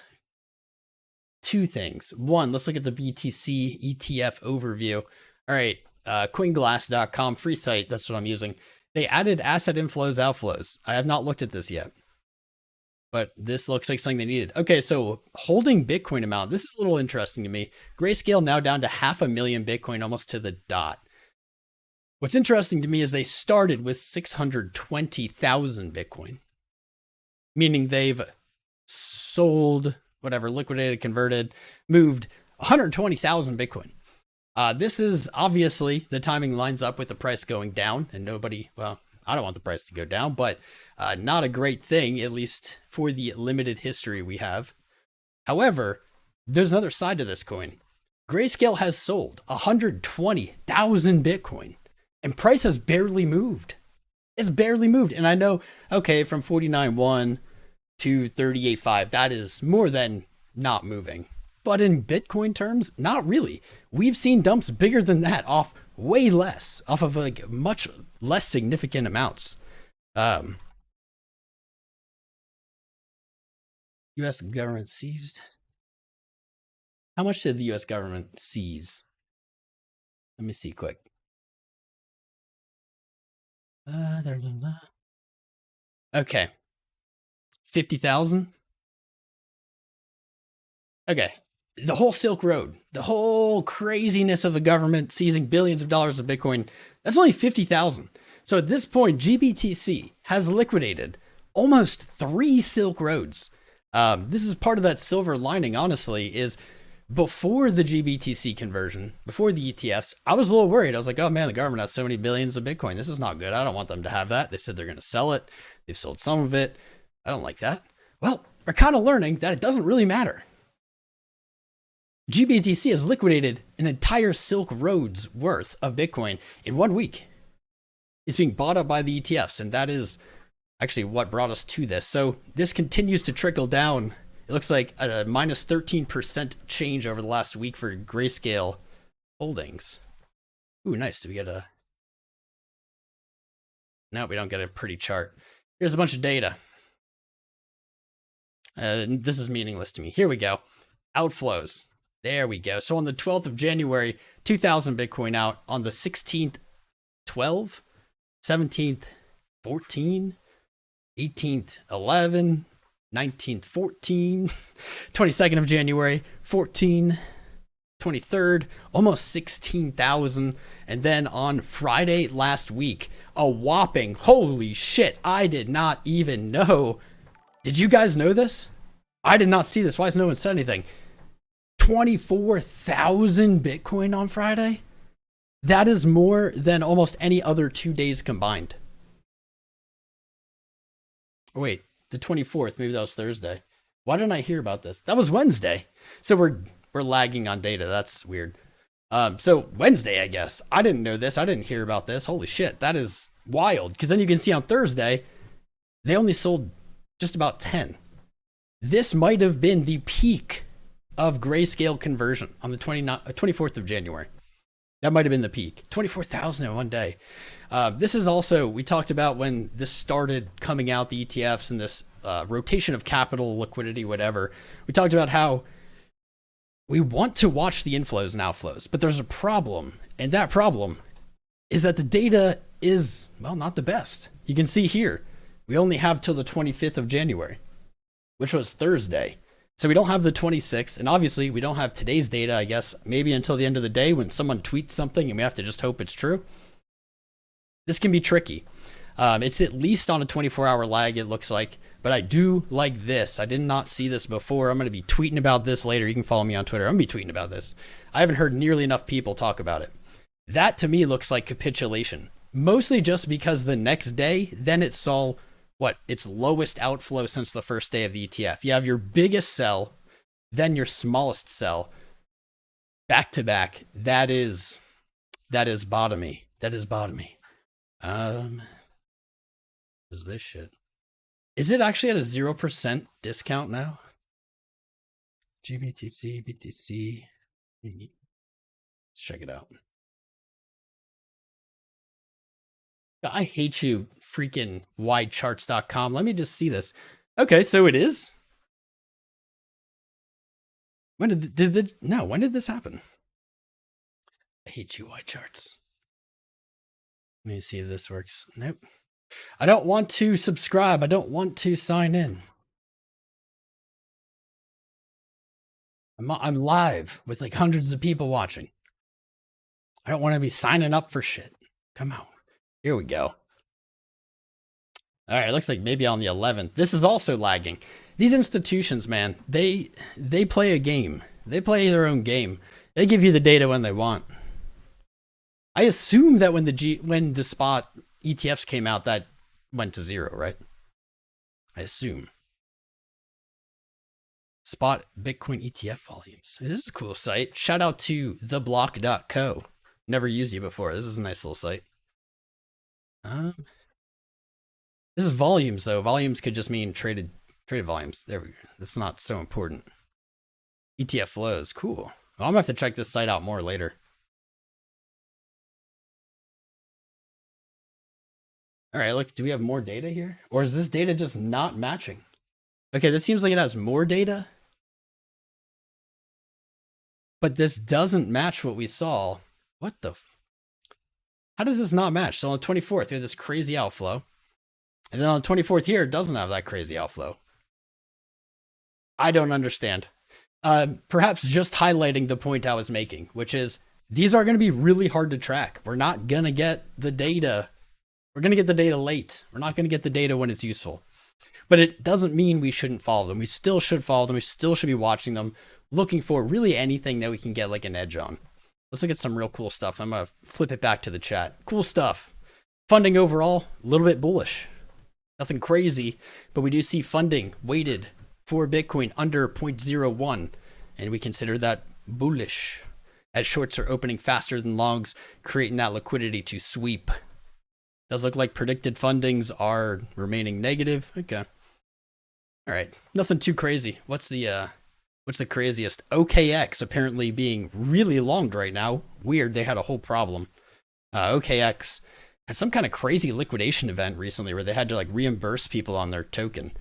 two things. One, let's look at the BTC ETF overview. All right, Coinglass.com, free site. That's what I'm using. They added asset inflows, outflows. I have not looked at this yet, but this looks like something they needed. Okay, so holding Bitcoin amount. This is a little interesting to me. Grayscale now down to 500,000 Bitcoin, almost to the dot. What's interesting to me is they started with 620,000 Bitcoin, meaning they've sold, whatever, liquidated, converted, moved 120,000 Bitcoin. This is obviously, the timing lines up with the price going down, and nobody, well, I don't want the price to go down, but not a great thing, at least for the limited history we have. However, there's another side to this coin. Grayscale has sold 120,000 Bitcoin, and price has barely moved. It's barely moved. And I know, okay, from 49.1 to 38.5, that is more than not moving. But in Bitcoin terms, not really. We've seen dumps bigger than that off way less, off of like much less significant amounts. U.S. government seized. How much did the U.S. government seize? Let me see quick. Okay. 50,000. Okay. The whole Silk Road, the whole craziness of the government seizing billions of dollars of Bitcoin, that's only 50,000. So at this point, GBTC has liquidated almost 3 Silk Roads. This is part of that silver lining, honestly, is before the GBTC conversion, before the ETFs, I was a little worried. I was like, oh man, the government has so many billions of Bitcoin. This is not good. I don't want them to have that. They said they're going to sell it. They've sold some of it. I don't like that. Well, we're kind of learning that it doesn't really matter. GBTC has liquidated an entire Silk Road's worth of Bitcoin in 1 week. It's being bought up by the ETFs, and that is actually what brought us to this. So this continues to trickle down. It looks like a minus 13% change over the last week for Grayscale holdings. Ooh, nice. Do we get a... No, we don't get a pretty chart. Here's a bunch of data. This is meaningless to me. Here we go. Outflows. There we go. So on the 12th of January, 2,000 Bitcoin out. On the 16th, 12, 17th, 14, 18th, 11, 19th, 14, 22nd of January, 14, 23rd, almost 16,000. And then on Friday last week, a whopping, holy shit, I did not even know. Did you guys know this? I did not see this. Why has no one said anything? 24,000 Bitcoin on Friday? That is more than almost any other 2 days combined. Oh, wait, the 24th, maybe that was Thursday. Why didn't I hear about this? That was Wednesday. So we're lagging on data. That's weird. So Wednesday, I guess. I didn't know this. I didn't hear about this. Holy shit, that is wild. Because then you can see on Thursday, they only sold just about 10. This might have been the peak of grayscale conversion on the 24th of January. That might have been the peak. 24,000 in one day. This is also, we talked about when this started coming out, the ETFs and this rotation of capital, liquidity, whatever. We talked about how we want to watch the inflows and outflows, but there's a problem. And that problem is that the data is, well, not the best. You can see here, we only have till the 25th of January, which was Thursday. So we don't have the 26th, and obviously we don't have today's data, I guess, maybe until the end of the day when someone tweets something and we have to just hope it's true. This can be tricky. It's at least on a 24-hour lag, it looks like, but I do like this. I did not see this before. I'm going to be tweeting about this later. You can follow me on Twitter. I'm going to be tweeting about this. I haven't heard nearly enough people talk about it. That to me looks like capitulation, mostly just because the next day, then it saw its lowest outflow since the first day of the ETF. You have your biggest sell, then your smallest sell, back to back. That is bottomy. That is bottomy. Is this shit? Is it actually at a 0% discount now? GBTC, BTC. Let's check it out. I hate you, freaking widecharts.com. Let me just see this. Okay, so it is. When did this happen? I hate you, wide charts. Let me see if this works. Nope. I don't want to subscribe. I don't want to sign in. I'm live with like hundreds of people watching. I don't want to be signing up for shit. Come on. Here we go. All right, looks like maybe on the 11th. This is also lagging. These institutions, man, they play a game. They play their own game. They give you the data when they want. I assume that when the spot ETFs came out, that went to zero, right? I assume. Spot Bitcoin ETF volumes. This is a cool site. Shout out to theblock.co. Never used you before. This is a nice little site. This is volumes though. Volumes could just mean traded volumes. There we go. That's not so important. ETF flows. Cool. Well, I'm gonna have to check this site out more later. All right, look, do we have more data here? Or is this data just not matching? Okay, this seems like it has more data. But this doesn't match what we saw. What the? How does this not match? So on the 24th, we have this crazy outflow. And then on the 24th here, it doesn't have that crazy outflow. I don't understand. Perhaps just highlighting the point I was making, which is these are going to be really hard to track. We're not going to get the data. We're going to get the data late. We're not going to get the data when it's useful. But it doesn't mean we shouldn't follow them. We still should follow them. We still should be watching them, looking for really anything that we can get like an edge on. Let's look at some real cool stuff. I'm going to flip it back to the chat. Cool stuff. Funding overall, a little bit bullish. Nothing crazy, but we do see funding weighted for Bitcoin under 0.01, and we consider that bullish, as shorts are opening faster than longs, creating that liquidity to sweep. Does look like predicted fundings are remaining negative. Okay. All right. Nothing too crazy. What's the craziest? OKX apparently being really longed right now. Weird. They had a whole problem. OKX had some kind of crazy liquidation event recently where they had to like reimburse people on their token.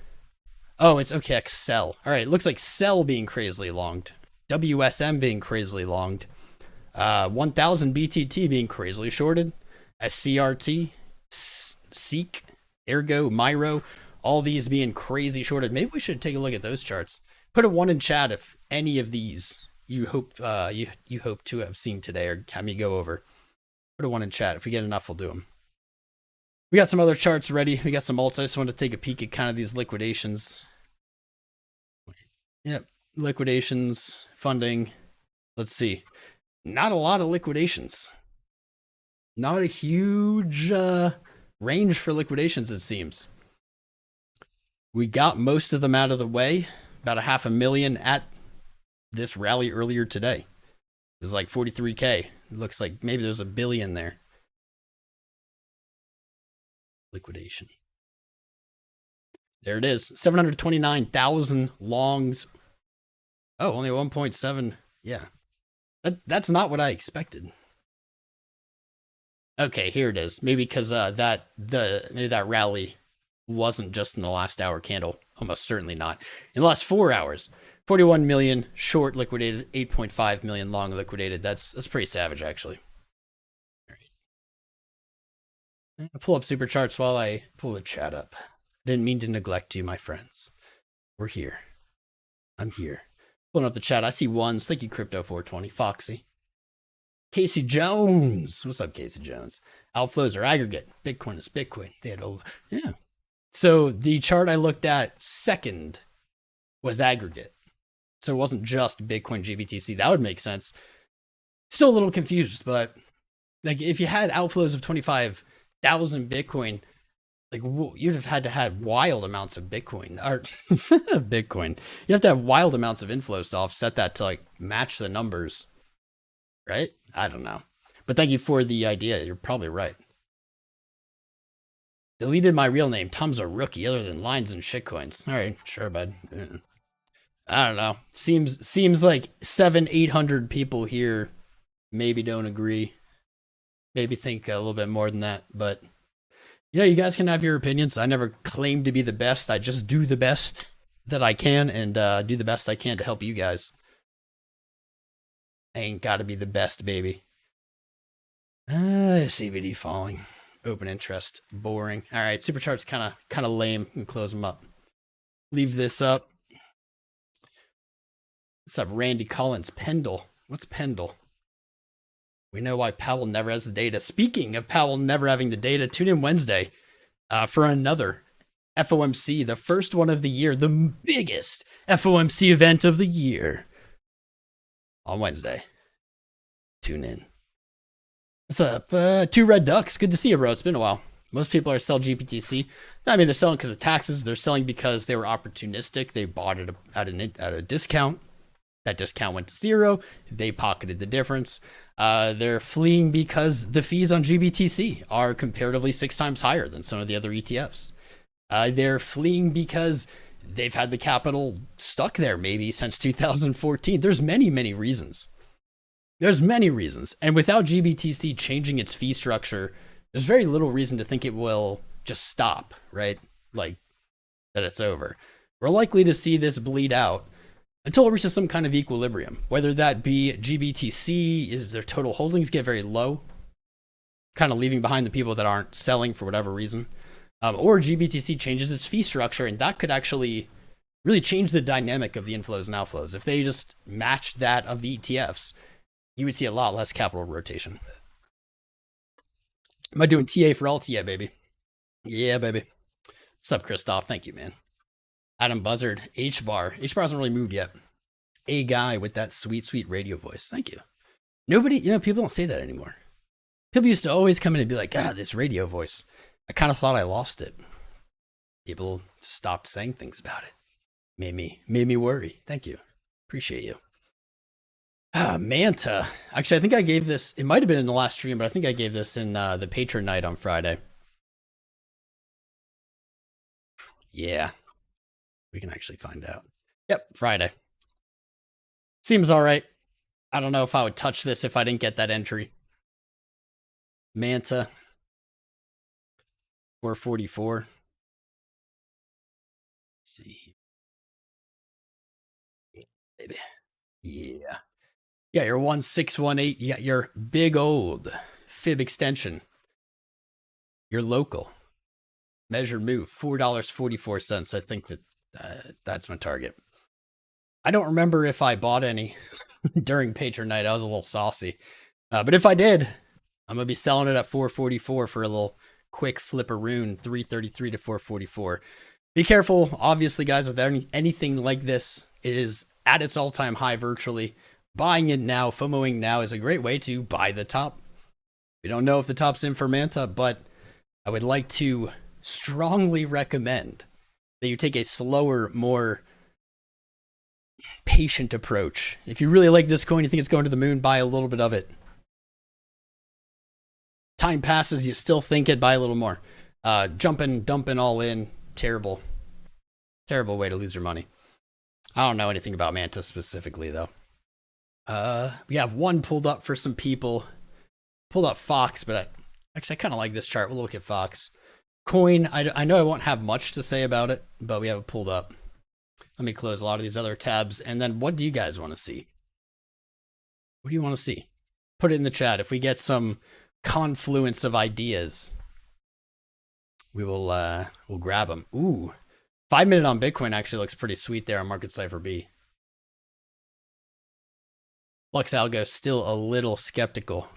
Oh, it's OKX Sell. All right. It looks like Sell being crazily longed. WSM being crazily longed. 1000 BTT being crazily shorted. SCRT. Seek, Ergo, Myro, all these being crazy shorted. Maybe we should take a look at those charts. Put a 1 in chat if any of these you hope you hope to have seen today or have me go over. Put a 1 in chat. If we get enough, we'll do them. We got some other charts ready. We got some alts. I just want to take a peek at kind of these liquidations. Yep, liquidations, funding. Let's see. Not a lot of liquidations. Not a huge range for liquidations, it seems. We got most of them out of the way, about a 500,000 at this rally earlier today. It was like 43K. It looks like maybe there's $1 billion there. Liquidation. There it is. 729,000 longs. Oh, only 1.7. Yeah. That's not what I expected. Okay, here it is. Maybe because maybe that rally wasn't just in the last hour candle. Almost certainly not. In the last 4 hours, 41 million short liquidated, 8.5 million long liquidated. That's pretty savage, actually. All right. I'll pull up super charts while I pull the chat up. Didn't mean to neglect you, my friends. We're here. I'm here. Pulling up the chat. I see ones. Thank you, Crypto 420. Foxy. Casey Jones. What's up, Casey Jones? Outflows are aggregate. Bitcoin is Bitcoin. They had yeah. So the chart I looked at second was aggregate. So it wasn't just Bitcoin GBTC. That would make sense. Still a little confused, but like if you had outflows of 25,000 Bitcoin, like you'd have had to have wild amounts of Bitcoin or Bitcoin. You have to have wild amounts of inflows to offset that to like match the numbers, right? I don't know, but thank you for the idea. You're probably right. Deleted my real name. Tom's a rookie, other than lines and shitcoins. All right, sure, bud. I don't know. Seems like 700-800 people here maybe don't agree. Maybe think a little bit more than that, but you guys can have your opinions. I never claim to be the best. I just do the best that I can and do the best I can to help you guys. I ain't got to be the best, baby. CBD falling. Open interest. Boring. All right, super chart's kind of lame. And close them up. Leave this up. What's up, Randy Collins? Pendle. What's Pendle? We know why Powell never has the data. Speaking of Powell never having the data, tune in Wednesday for another FOMC, the first one of the year, the biggest FOMC event of the year. On Wednesday. Tune in. What's up? Two Red Ducks. Good to see you, bro. It's been a while. Most people are selling GBTC. I mean, they're selling because of taxes. They're selling because they were opportunistic. They bought it at a discount. That discount went to zero. They pocketed the difference. They're fleeing because the fees on GBTC are comparatively 6 times higher than some of the other ETFs. They're fleeing because they've had the capital stuck there maybe since 2014. There's many, many reasons. There's many reasons. And without GBTC changing its fee structure, there's very little reason to think it will just stop, right? Like that it's over. We're likely to see this bleed out until it reaches some kind of equilibrium, whether that be GBTC, their total holdings get very low, kind of leaving behind the people that aren't selling for whatever reason, or GBTC changes its fee structure, and that could actually really change the dynamic of the inflows and outflows. If they just matched that of the ETFs, you would see a lot less capital rotation. Am I doing TA for alt? Yeah, baby. Yeah, baby. What's up, Christoph? Thank you, man. Adam Buzzard, HBAR. HBAR hasn't really moved yet. A guy with that sweet, sweet radio voice. Thank you. Nobody, people don't say that anymore. People used to always come in and be like, this radio voice. I kind of thought I lost it. People stopped saying things about it. Made me worry. Thank you. Appreciate you. Manta. Actually, I think I gave this, it might have been in the last stream, but I think I gave this in the patron night on Friday. Yeah. We can actually find out. Yep, Friday. Seems all right. I don't know if I would touch this if I didn't get that entry. Manta. 444. Let's see. Baby. Yeah. Yeah, your 1618. You got your big old fib extension. Your local. Measured move. $4.44. I think that's my target. I don't remember if I bought any during patron night. I was a little saucy. But if I did, I'm going to be selling it at 444 for a little quick flipperoo, 333 to 444. Be careful, obviously, guys, with anything like this. It is at its all-time high virtually. Buying it now, FOMOing now is a great way to buy the top. We don't know if the top's in for MANTA, but I would like to strongly recommend that you take a slower, more patient approach. If you really like this coin, you think it's going to the moon, buy a little bit of it. Time passes, you still think it, buy a little more. Jumping, dumping all in, terrible way to lose your money. I don't know anything about MANTA specifically though. We have one pulled up for some people. Pulled up Fox, but I kind of like this chart. We'll look at Fox. Coin, I know I won't have much to say about it, but we have it pulled up. Let me close a lot of these other tabs. And then what do you guys want to see? What do you want to see? Put it in the chat. If we get some confluence of ideas, we will we'll grab them. Ooh, 5 minute on Bitcoin actually looks pretty sweet there on Marketcipher B. LuxAlgo still a little skeptical.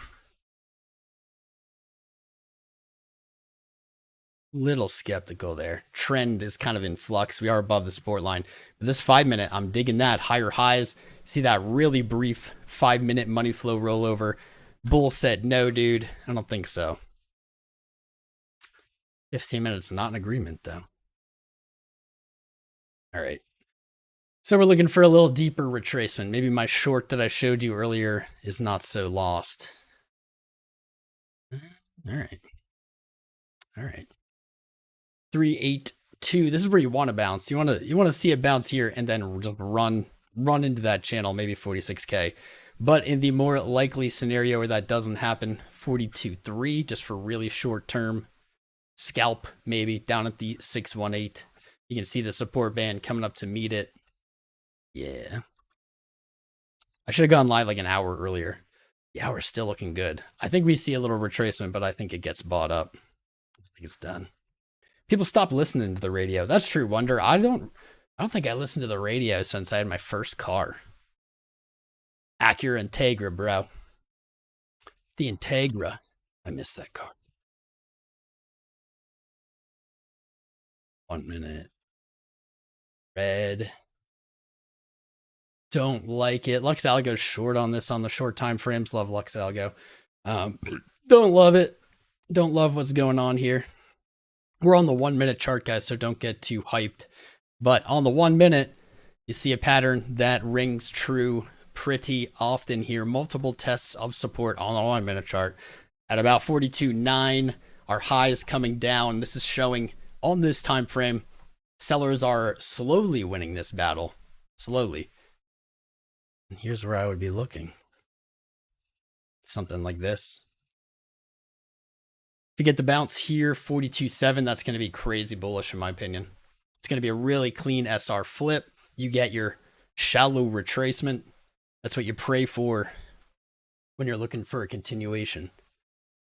Little skeptical there. Trend is kind of in flux. We are above the support line. But this 5 minute, I'm digging that. Higher highs. See that really brief 5 minute money flow rollover. Bull said no, dude. I don't think so. 15 minutes, not an agreement though. All right. So we're looking for a little deeper retracement. Maybe my short that I showed you earlier is not so lost. All right. All right. 382. This is where you want to bounce. You want to see it bounce here and then just run into that channel, maybe 46K. But in the more likely scenario where that doesn't happen, 42.3 just for really short term scalp, maybe down at the 618. You can see the support band coming up to meet it. Yeah. I should have gone live like an hour earlier. The hour's still looking good. I think we see a little retracement, but I think it gets bought up. I think it's done. People stop listening to the radio. That's true, Wonder. I don't think I listened to the radio since I had my first car. Acura Integra, bro. The Integra. I miss that car. 1 minute. Red. Don't like it. LuxAlgo's short on this on the short time frames. Love LuxAlgo. Don't love it. Don't love what's going on here. We're on the 1 minute chart, guys, so don't get too hyped. But on the 1 minute, you see a pattern that rings true pretty often here. Multiple tests of support on the 1 minute chart. At about 42.9, our high is coming down. This is showing on this time frame, sellers are slowly winning this battle. Slowly. And here's where I would be looking. Something like this. If you get the bounce here, 42.7, that's going to be crazy bullish in my opinion. It's going to be a really clean SR flip. You get your shallow retracement. That's what you pray for when you're looking for a continuation.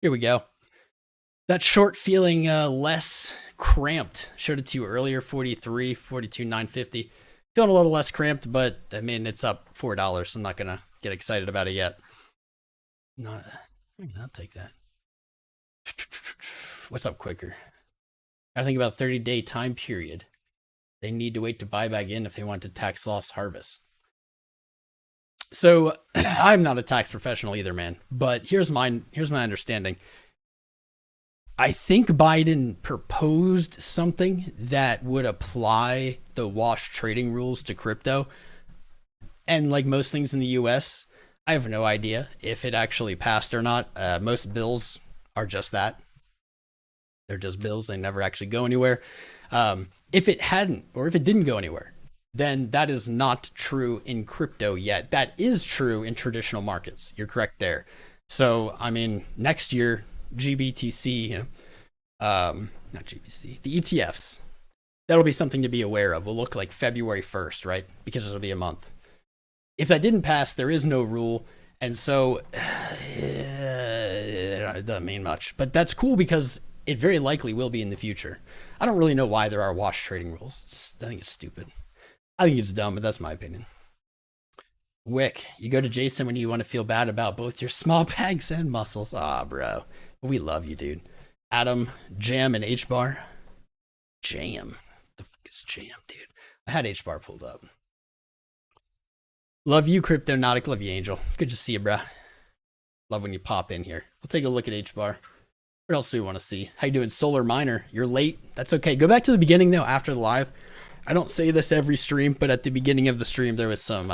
Here we go. That short feeling less cramped. Showed it to you earlier, 43, 42.950. Feeling a little less cramped, but I mean, it's up $4. So I'm not going to get excited about it yet. Not, I'll take that. What's up quicker? I think about 30-day time period. They need to wait to buy back in if they want to tax loss harvest. So I'm not a tax professional either, man. But here's my understanding. I think Biden proposed something that would apply the wash trading rules to crypto. And like most things in the US, I have no idea if it actually passed or not. Most bills are just that. They're just bills. They never actually go anywhere. If it hadn't, or if it didn't go anywhere, then that is not true in crypto yet. That is true in traditional markets. You're correct there. So, I mean, next year, GBTC, not GBC, the ETFs, that'll be something to be aware of. Will look like February 1st, right? Because it'll be a month. If that didn't pass, there is no rule. And so it doesn't mean much, but that's cool because it very likely will be in the future. I don't really know why there are wash trading rules. I think it's stupid. I think it's dumb, but that's my opinion. Wick, you go to Jason when you want to feel bad about both your small bags and muscles. Ah, bro. We love you, dude. Adam, Jam, and HBAR. Jam. The fuck is Jam, dude? I had HBAR pulled up. Love you, Cryptonautic. Love you, Angel. Good to see you, bro. Love when you pop in here. We'll take a look at HBAR. What else do we want to see? How you doing, Solar Miner? You're late. That's okay. Go back to the beginning though, after the live. I don't say this every stream, but at the beginning of the stream there was some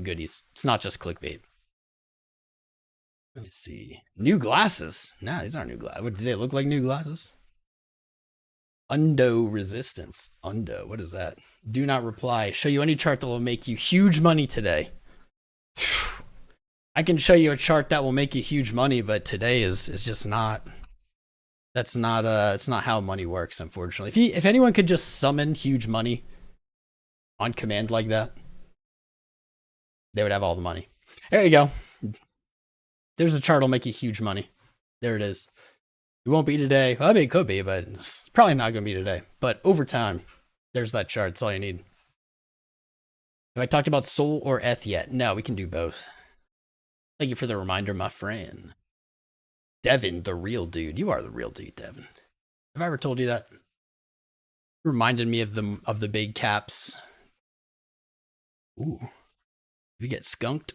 goodies. It's not just clickbait. Let me see. New glasses. Nah, these aren't new glasses. Do they look like new glasses? Undo resistance. Undo. What is that? Do not reply. Show you any chart that will make you huge money today. I can show you a chart that will make you huge money, but today is just not. That's not it's not how money works, unfortunately. If anyone could just summon huge money on command like that, they would have all the money. There you go. There's a chart that'll make you huge money. There it is. It won't be today. Well, I mean, it could be, but it's probably not going to be today. But over time, there's that chart. That's all you need. Have I talked about Sol or ETH yet? No, we can do both. Thank you for the reminder, my friend. Devin, the real dude. You are the real dude, Devin. Have I ever told you that? You reminded me of the big caps. Ooh. We get skunked.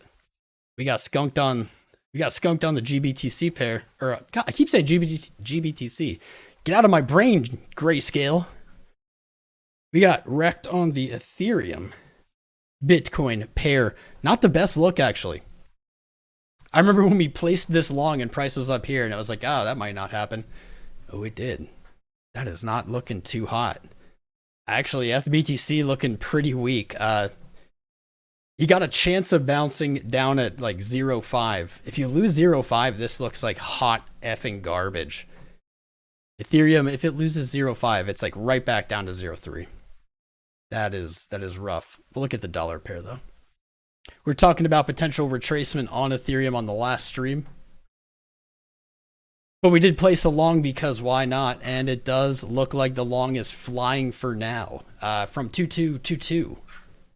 We got skunked on the GBTC pair. Or God, I keep saying GBTC. Get out of my brain, Grayscale. We got wrecked on the Ethereum Bitcoin pair. Not the best look, actually. I remember when we placed this long and price was up here and I was like, oh, that might not happen. Oh, it did. That is not looking too hot. Actually, FBTC looking pretty weak. You got a chance of bouncing down at like 0.5. If you lose 0.5, this looks like hot effing garbage. Ethereum, if it loses 0.5, it's like right back down to 0.3. That is rough. We'll look at the dollar pair though. We're talking about potential retracement on Ethereum on the last stream. But we did place a long because why not? And it does look like the long is flying for now. From 2222.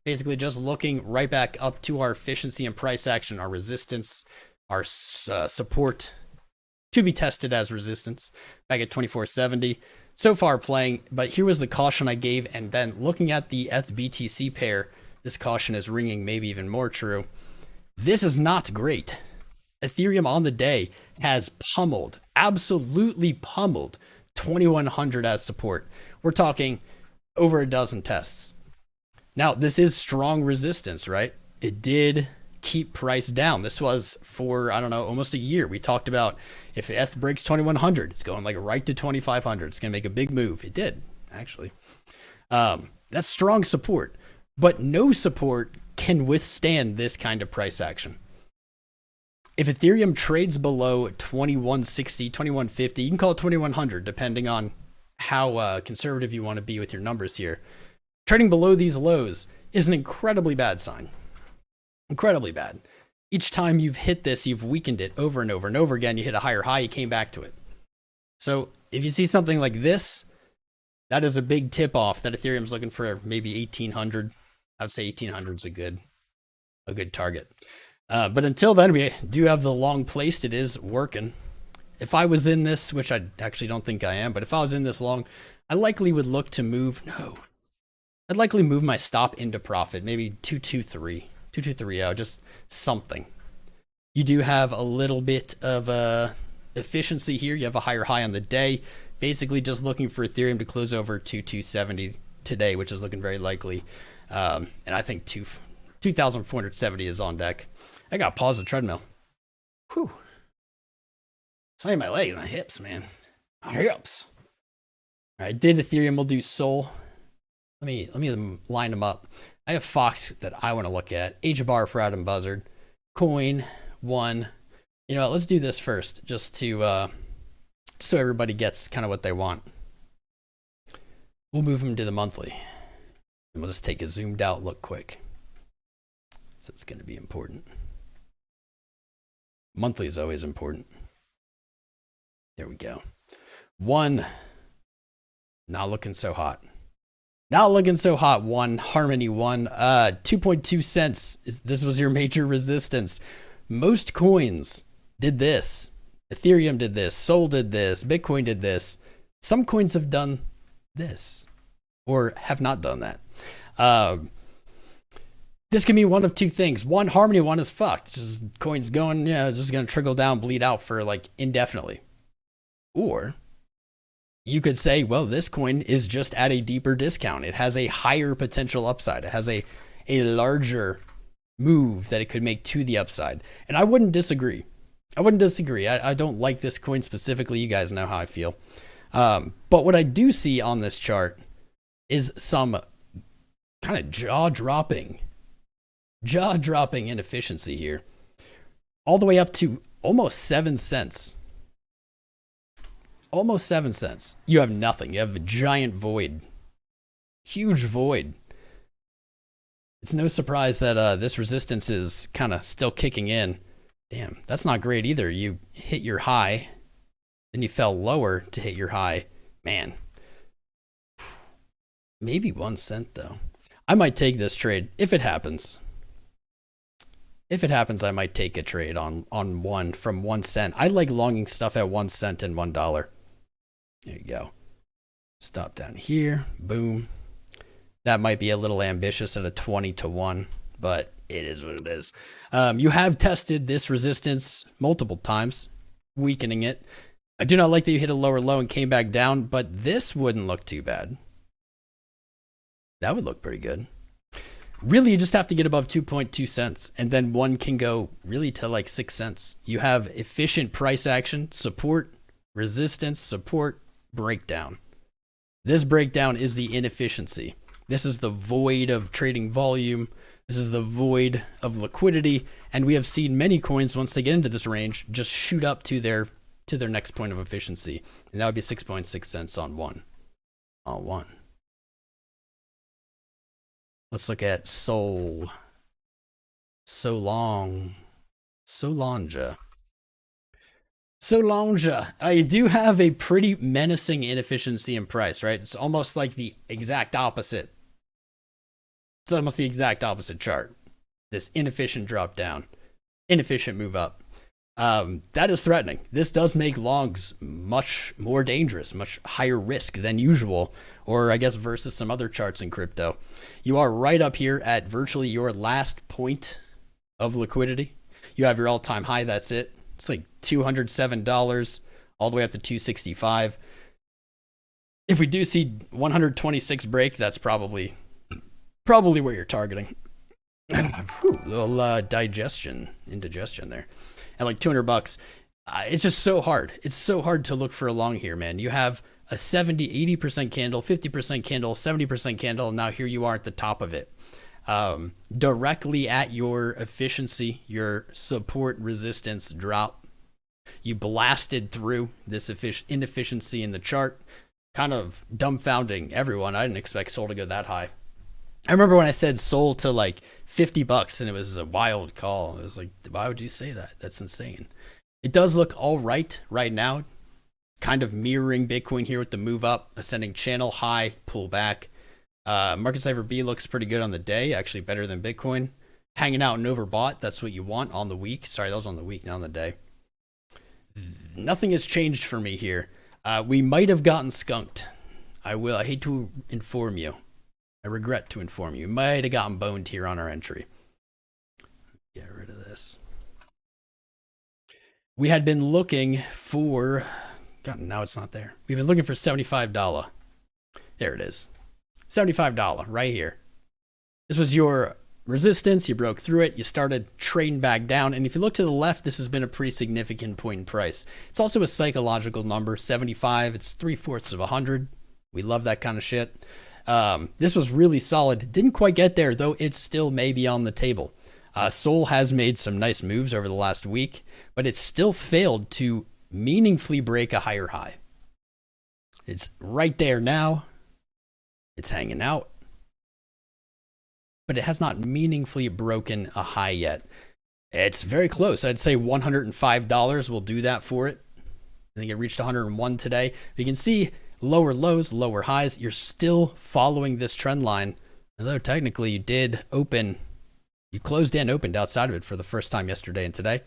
Basically just looking right back up to our efficiency and price action, our resistance, our support to be tested as resistance back at 2470. So far playing, but here was the caution I gave. And then looking at the FBTC pair, this caution is ringing maybe even more true. This is not great. Ethereum on the day has pummeled, absolutely pummeled 2100 as support. We're talking over a dozen tests. Now, this is strong resistance, right? It did keep price down. This was for, I don't know, almost a year. We talked about if ETH breaks 2100, it's going like right to 2500. It's going to make a big move. It did, actually. That's strong support. But no support can withstand this kind of price action. If Ethereum trades below 2160, 2150, you can call it 2100, depending on how conservative you want to be with your numbers here. Trading below these lows is an incredibly bad sign. Incredibly bad. Each time you've hit this, you've weakened it over and over and over again. You hit a higher high, you came back to it. So if you see something like this, that is a big tip off that Ethereum's looking for maybe 1800. I would say 1800 is a good target. But until then, we do have the long placed. It is working. If I was in this, which I actually don't think I am, but if I was in this long, I likely would look to move. No, I'd likely move my stop into profit, maybe 2230, just something. You do have a little bit of efficiency here. You have a higher high on the day. Basically just looking for Ethereum to close over to 270 today, which is looking very likely. And I think 2,470 is on deck. I got to pause the treadmill. Whew. It's not even my legs, my hips, man. My hips. All right, did Ethereum. We'll do Sol. Let me line them up. I have Fox that I want to look at. HBAR for Adam Buzzard. Coin, 1. You know what, let's do this first, just to so everybody gets kind of what they want. We'll move them to the monthly. And we'll just take a zoomed out look quick. So it's going to be important. Monthly is always important. There we go. 1. Not looking so hot. Not looking so hot. 1. Harmony 1. 2.2 cents. This was your major resistance. Most coins did this. Ethereum did this. Sol did this. Bitcoin did this. Some coins have done this or have not done that. This can be one of two things. One, Harmony one is fucked. Just coins going, yeah, it's just going to trickle down, bleed out for like indefinitely. Or you could say, well, this coin is just at a deeper discount. It has a higher potential upside. It has a larger move that it could make to the upside. And I wouldn't disagree. I don't like this coin specifically. You guys know how I feel. But what I do see on this chart is some kind of jaw-dropping inefficiency here. All the way up to almost 7 cents. Almost 7 cents. You have nothing. You have a giant void. Huge void. It's no surprise that this resistance is kind of still kicking in. Damn, that's not great either. You hit your high, then you fell lower to hit your high. Man. Maybe 1 cent though. I might take this trade if it happens. If it happens, I might take a trade on one from 1 cent. I like longing stuff at 1 cent and $1. There you go. Stop down here. Boom. That might be a little ambitious at a 20 to 1, but it is what it is. You have tested this resistance multiple times, weakening it. I do not like that you hit a lower low and came back down, but this wouldn't look too bad. That would look pretty good. Really, you just have to get above 2.2 cents, and then one can go really to like 6 cents. You have efficient price action, support, resistance, support, breakdown. This breakdown is the inefficiency. This is the void of trading volume. This is the void of liquidity. And we have seen many coins, once they get into this range, just shoot up to their next point of efficiency. And that would be 6.6 cents on one. On one. Let's look at Solanja. You do have a pretty menacing inefficiency in price, right? It's almost like the exact opposite. It's almost the exact opposite chart. This inefficient drop down, inefficient move up. That is threatening. This does make longs much more dangerous, much higher risk than usual, or I guess versus some other charts in crypto. You are right up here at virtually your last point of liquidity. You have your all-time high, that's it. It's like $207 all the way up to $265. If we do see 126 break, that's probably where you're targeting. Little indigestion there. At like $200. It's just so hard. It's so hard to look for a long here, man. You have a 70, 80% candle, 50% candle, 70% candle, and now here you are at the top of it. Directly at your efficiency, your support resistance drop. You blasted through this inefficiency in the chart, kind of dumbfounding everyone. I didn't expect Sol to go that high. I remember when I said Sol to like $50 and it was a wild call. It was like, why would you say that? That's insane. It does look all right now, kind of mirroring Bitcoin here with the move up, ascending channel high, pull back. Marketcipher B looks pretty good on the day, actually better than Bitcoin. Hanging out and overbought, that's what you want on the week. Sorry, that was on the week, not on the day. Nothing has changed for me here. We might have gotten skunked. I hate to inform you. I regret to inform you. Might have gotten boned here on our entry. Get rid of this. We had been looking for, God, now it's not there. We've been looking for $75. There it is. $75 right here. This was your resistance. You broke through it. You started trading back down. And if you look to the left, this has been a pretty significant point in price. It's also a psychological number, 75. It's 3/4 of 100. We love that kind of shit. This was really solid. Didn't quite get there, though. It's still maybe on the table. Sol has made some nice moves over the last week, but it still failed to meaningfully break a higher high. It's right there now. It's hanging out, but it has not meaningfully broken a high yet. It's very close. I'd say $105 will do that for it. I think it reached 101 today. You can see lower lows, lower highs. You're still following this trend line, although technically you did open, you closed and opened outside of it for the first time yesterday and today.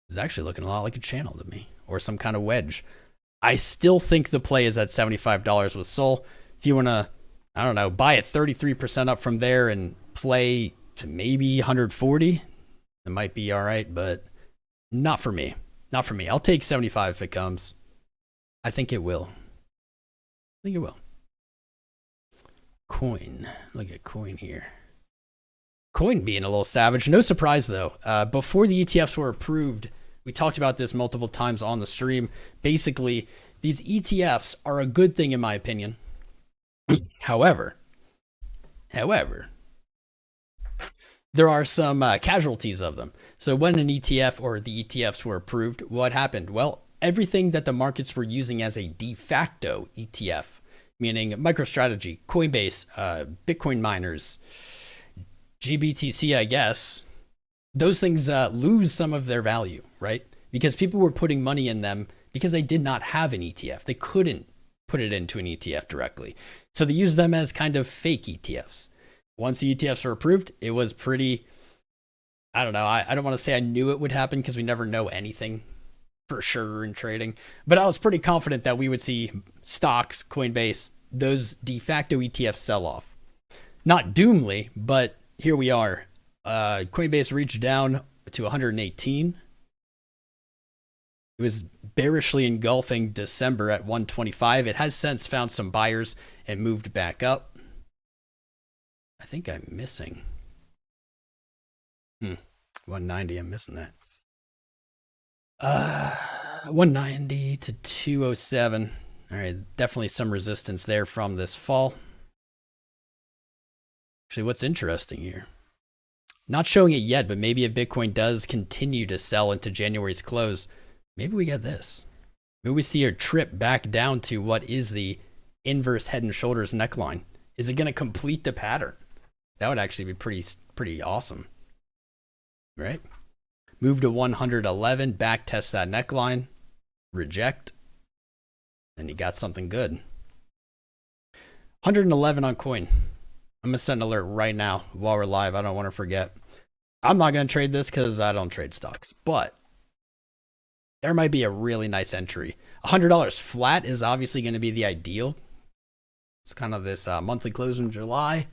It's actually looking a lot like a channel to me, or some kind of wedge. I still think the play is at $75 with Sol. If you want to, I don't know, buy it 33% up from there and play to maybe 140. It might be all right, but not for me. Not for me. I'll take 75 if it comes. I think it will. I think it will. Coin. Look at Coin here. Coin being a little savage. No surprise, though. Before the ETFs were approved, we talked about this multiple times on the stream. Basically, these ETFs are a good thing in my opinion. However, there are some casualties of them. So when an ETF or the ETFs were approved, what happened? Well, everything that the markets were using as a de facto ETF, meaning MicroStrategy, Coinbase, Bitcoin miners, GBTC, I guess, those things lose some of their value, right? Because people were putting money in them because they did not have an ETF. They couldn't put it into an ETF directly. So they used them as kind of fake ETFs. Once the ETFs were approved, it was pretty, I don't know, I don't want to say I knew it would happen because we never know anything for sure in trading, but I was pretty confident that we would see stocks, Coinbase, those de facto ETFs sell off. Not doomly, but here we are. Coinbase reached down to 118. It was bearishly engulfing December at 125. It has since found some buyers and moved back up. I think I'm missing. 190, I'm missing that. 190 to 207. All right, definitely some resistance there from this fall. Actually, what's interesting here? Not showing it yet, but maybe if Bitcoin does continue to sell into January's close, maybe we get this. Maybe we see a trip back down to what is the inverse head and shoulders neckline. Is it going to complete the pattern? That would actually be pretty awesome, right? Move to 111, back test that neckline, reject, and you got something good. 111 on Coin. I'm going to send an alert right now while we're live. I don't want to forget. I'm not going to trade this because I don't trade stocks, but there might be a really nice entry. $100 flat is obviously going to be the ideal. It's kind of this monthly close in July.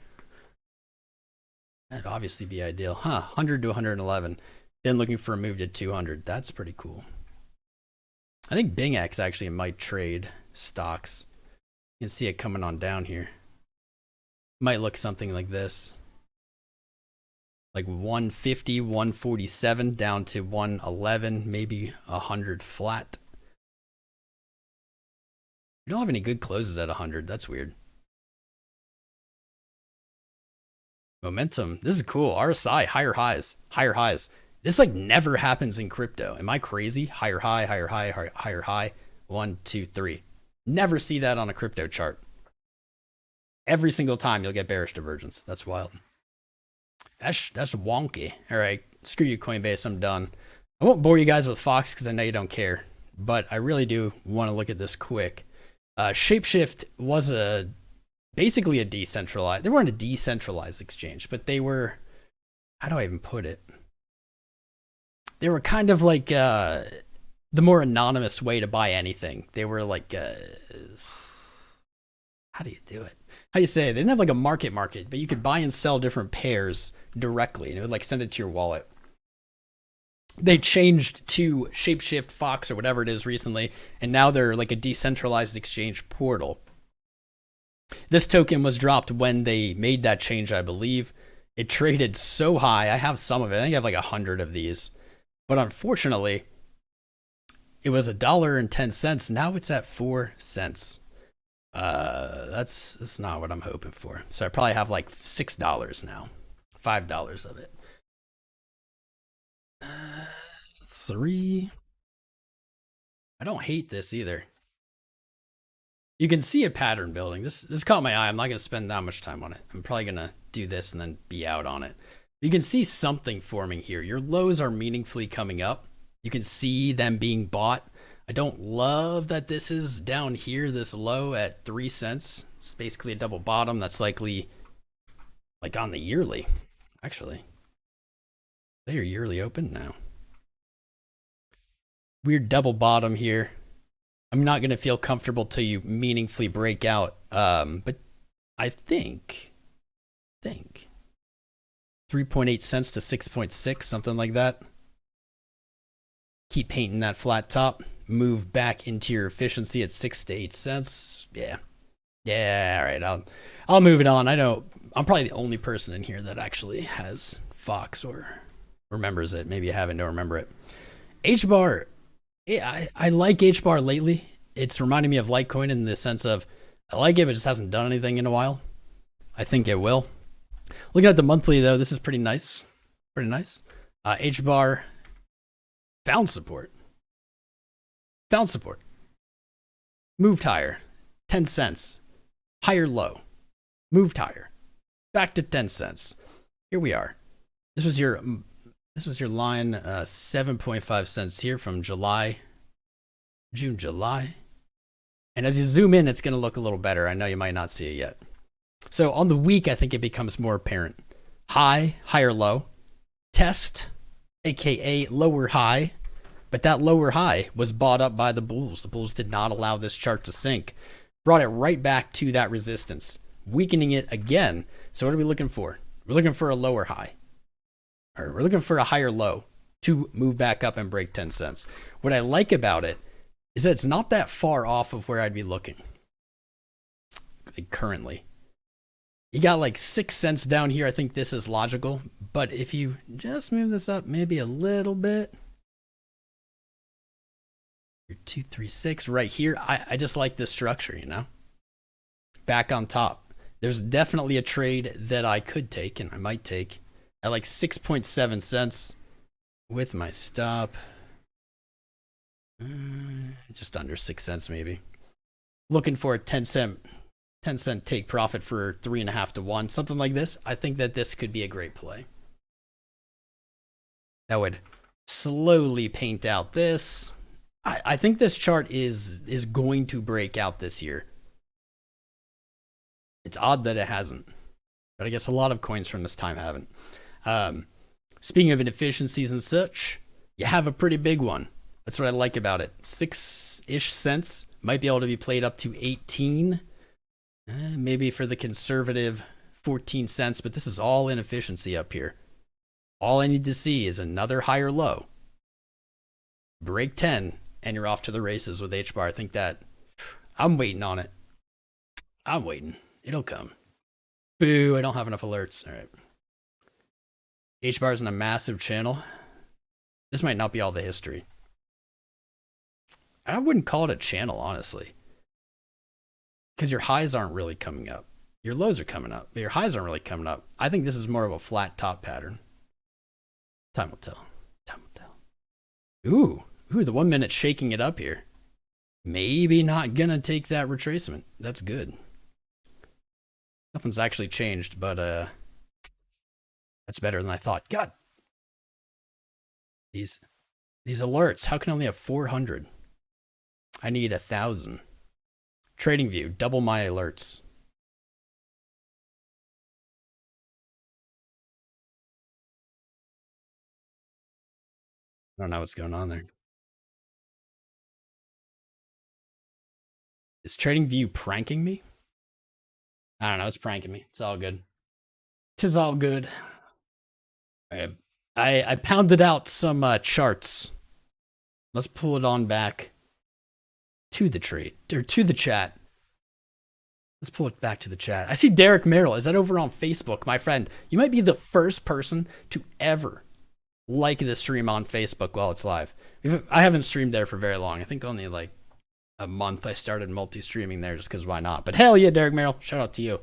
That'd obviously be ideal. 100 to 111. Then looking for a move to 200. That's pretty cool. I think BingX actually might trade stocks. You can see it coming on down here. Might look something like this. Like 150, 147 down to 111, maybe 100 flat. We don't have any good closes at 100. That's weird. Momentum. This is cool. RSI, higher highs, higher highs. This like never happens in crypto. Am I crazy? Higher high, higher high, higher high. 1, 2, 3. Never see that on a crypto chart. Every single time you'll get bearish divergence. That's wild. That's wonky. All right, screw you, Coinbase. I'm done. I won't bore you guys with Fox because I know you don't care, but I really do want to look at this quick. ShapeShift was basically a decentralized. They weren't a decentralized exchange, but they were. How do I even put it? They were kind of like the more anonymous way to buy anything. They were like, how do you do it? How do you say it? They didn't have like a market, but you could buy and sell different pairs directly, and it would like send it to your wallet. They changed to ShapeShift, Fox, or whatever it is recently, and now they're like a decentralized exchange portal. This token was dropped when they made that change, I believe. It traded so high. I have some of it. I think I have like 100 of these. But unfortunately, it was $1.10. Now it's at 4 cents. That's not what I'm hoping for. So I probably have like $6 now. $5 of it. 3. I don't hate this either. You can see a pattern building. This caught my eye. I'm not going to spend that much time on it. I'm probably going to do this and then be out on it. You can see something forming here. Your lows are meaningfully coming up. You can see them being bought. I don't love that this is down here, this low at 3 cents. It's basically a double bottom. That's likely like on the yearly, actually. They are yearly open now. Weird double bottom here. I'm not going to feel comfortable till you meaningfully break out. But I think 3.8 cents to 6.6, something like that. Keep painting that flat top. Move back into your efficiency at 6 to 8 cents. Yeah. All right. I'll move it on. I know I'm probably the only person in here that actually has Fox or remembers it. Maybe you haven't, don't remember it. HBAR. Yeah, I like HBAR lately. It's reminding me of Litecoin in the sense of I like it, but it just hasn't done anything in a while. I think it will. Looking at the monthly, though, this is pretty nice. HBAR found support. Moved higher. 10 cents. Higher low. Moved higher. Back to 10 cents. Here we are. This was your line, 7.5 cents here from July. And as you zoom in, it's going to look a little better. I know you might not see it yet. So on the week, I think it becomes more apparent. High, higher low. Test, aka lower high. But that lower high was bought up by the bulls. The bulls did not allow this chart to sink. Brought it right back to that resistance, weakening it again. So what are we looking for? We're looking for a lower high. Or we're looking for a higher low to move back up and break 10 cents. What I like about it is that it's not that far off of where I'd be looking. Like currently. You got like 6 cents down here. I think this is logical. But if you just move this up maybe a little bit. Your 236 right here. I just like this structure, you know. Back on top. There's definitely a trade that I could take and I might take at like 6.7 cents with my stop. Just under 6 cents maybe. Looking for a 10 cent take profit for 3.5 to 1, something like this. I think that this could be a great play. That would slowly paint out this. I think this chart is going to break out this year. It's odd that it hasn't, but I guess a lot of coins from this time haven't. Speaking of inefficiencies and such, you have a pretty big one. That's what I like about it. 6-ish cents might be able to be played up to 18. Maybe for the conservative 14 cents, but this is all inefficiency up here. All I need to see is another higher low. Break 10, and you're off to the races with HBAR. I think that I'm waiting on it. I'm waiting. It'll come. Boo, I don't have enough alerts. All right. HBAR is in a massive channel. This might not be all the history. I wouldn't call it a channel, honestly. Because your highs aren't really coming up. Your lows are coming up, but your highs aren't really coming up. I think this is more of a flat top pattern. Time will tell. Time will tell. Ooh, the 1 minute shaking it up here. Maybe not gonna take that retracement. That's good. Nothing's actually changed, but that's better than I thought. God, these alerts. How can I only have 400? I need 1,000. Trading View, double my alerts. I don't know what's going on there. Is Trading View pranking me? I don't know. It's pranking me. It's all good. 'Tis all good. I pounded out some charts. Let's pull it on back to the trade or to the chat. Let's pull it back to the chat. I see Derek Merrill. Is that over on Facebook? My friend, you might be the first person to ever like the stream on Facebook while it's live. I haven't streamed there for very long. I think only like a month I started multi-streaming there just because why not? But hell yeah, Derek Merrill. Shout out to you.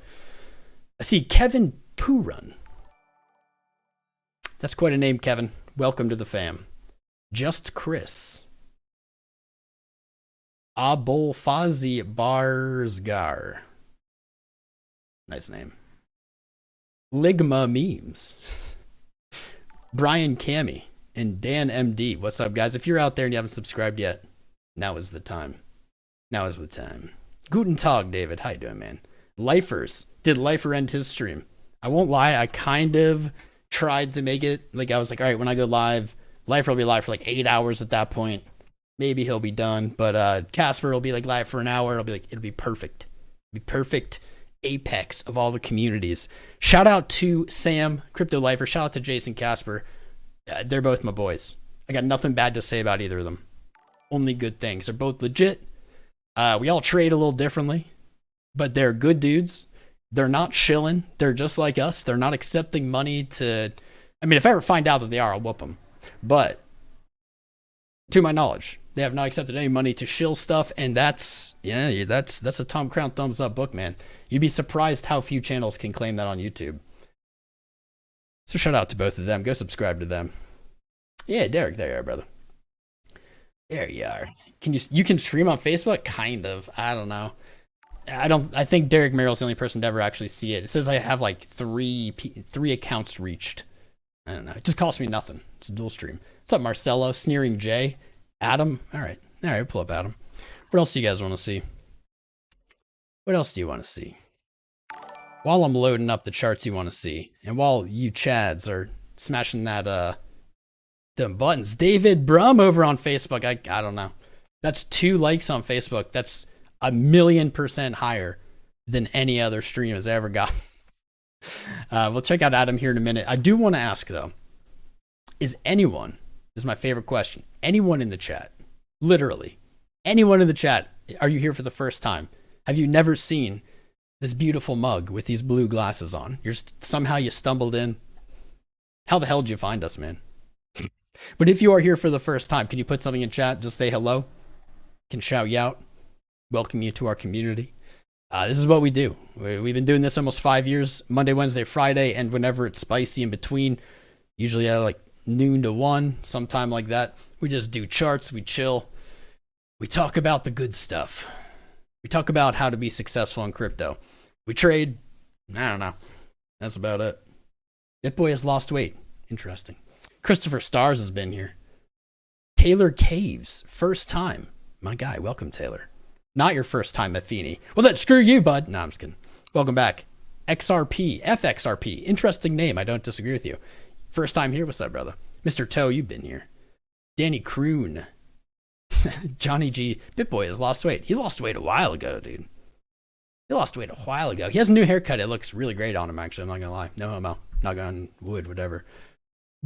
I see Kevin Pooran. That's quite a name, Kevin. Welcome to the fam. Just Chris. Abolfazi Barzgar. Nice name. Ligma Memes. Brian Cammy and Dan MD. What's up, guys? If you're out there and you haven't subscribed yet, now is the time. Now is the time. Guten Tag, David. How you doing, man? Lifers. Did Lifer end his stream? I won't lie. I kind of tried to make it. Like, I was like, all right, when I go live, Lifer will be live for like 8 hours at that point. Maybe he'll be done. But Casper will be like live for an hour. It'll be perfect. It'll be perfect. apex of all the communities. Shout out to Sam, Crypto Lifer. Shout out to Jason Casper. They're both my boys. I got nothing bad to say about either of them. Only good things. They're both legit. We all trade a little differently, but they're good dudes. They're not shilling. They're just like us. They're not accepting money to... I mean, if I ever find out that they are, I'll whoop them. But to my knowledge, they have not accepted any money to shill stuff, and that's a Tom Crown thumbs up book, man. You'd be surprised how few channels can claim that on YouTube. So shout out to both of them. Go subscribe to them. Yeah, Derek, there you are, brother. There you are. You can stream on Facebook? Kind of. I don't know. I think Derek Merrill's the only person to ever actually see it. It says I have like three accounts reached. I don't know. It just costs me nothing. It's a dual stream. What's up, Marcelo? Sneering Jay? Adam? All right, pull up Adam. What else do you guys want to see? What else do you want to see? While I'm loading up the charts you want to see, and while you chads are smashing that them buttons, David Brum over on Facebook, I don't know. That's 2 likes on Facebook. That's 1,000,000% higher than any other stream has ever got. We'll check out Adam here in a minute. I do want to ask though, is anyone, this is my favorite question, anyone in the chat, literally anyone in the chat, are you here for the first time? Have you never seen this beautiful mug with these blue glasses on? Somehow you stumbled in. How the hell did you find us, man? But if you are here for the first time, can you put something in chat? Just say hello. Can shout you out. Welcome you to our community. This is what we do. We've been doing this almost 5 years, Monday, Wednesday, Friday, and whenever it's spicy in between, usually at like noon to 1, sometime like that. We just do charts, we chill. We talk about the good stuff. We talk about how to be successful in crypto. We trade. I don't know. That's about it. BitBoy has lost weight. Interesting. Christopher Stars has been here. Taylor Caves, first time. My guy, welcome, Taylor. Not your first time, Matheny. Well, then screw you, bud. No, I'm just kidding. Welcome back. XRP, FXRP. Interesting name. I don't disagree with you. First time here. What's up, brother? Mr. Toe, you've been here. Danny Kroon. Johnny G. BitBoy has lost weight. He lost weight a while ago, dude. He lost weight a while ago. He has a new haircut. It looks really great on him, actually. I'm not going to lie. No homo. Not on wood, whatever.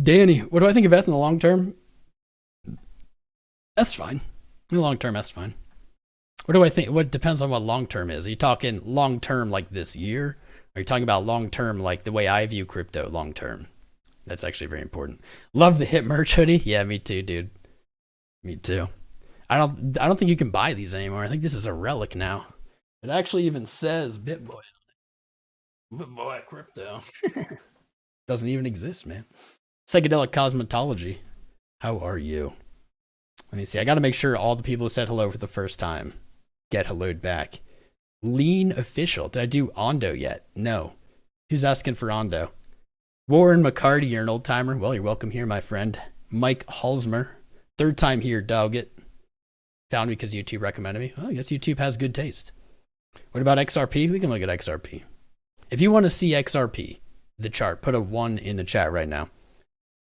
Danny, what do I think of ETH in the long term? That's fine. In the long term, that's fine. What do I think? What depends on what long term is. Are you talking long term like this year? Are you talking about long term like the way I view crypto long term? That's actually very important. Love the hip merch hoodie. Yeah, me too, dude. Me too. I don't think you can buy these anymore. I think this is a relic now. It actually even says BitBoy. BitBoy crypto. Doesn't even exist, man. Psychedelic Cosmetology. How are you? Let me see. I got to make sure all the people who said hello for the first time get helloed back. Lean Official. Did I do Ondo yet? No. Who's asking for Ondo? Warren McCarty, you're an old timer. Well, you're welcome here, my friend. Mike Halsmer. Third time here, dog it. Found me because YouTube recommended me. Well, I guess YouTube has good taste. What about XRP? We can look at XRP. If you want to see XRP, the chart, put a 1 in the chat right now.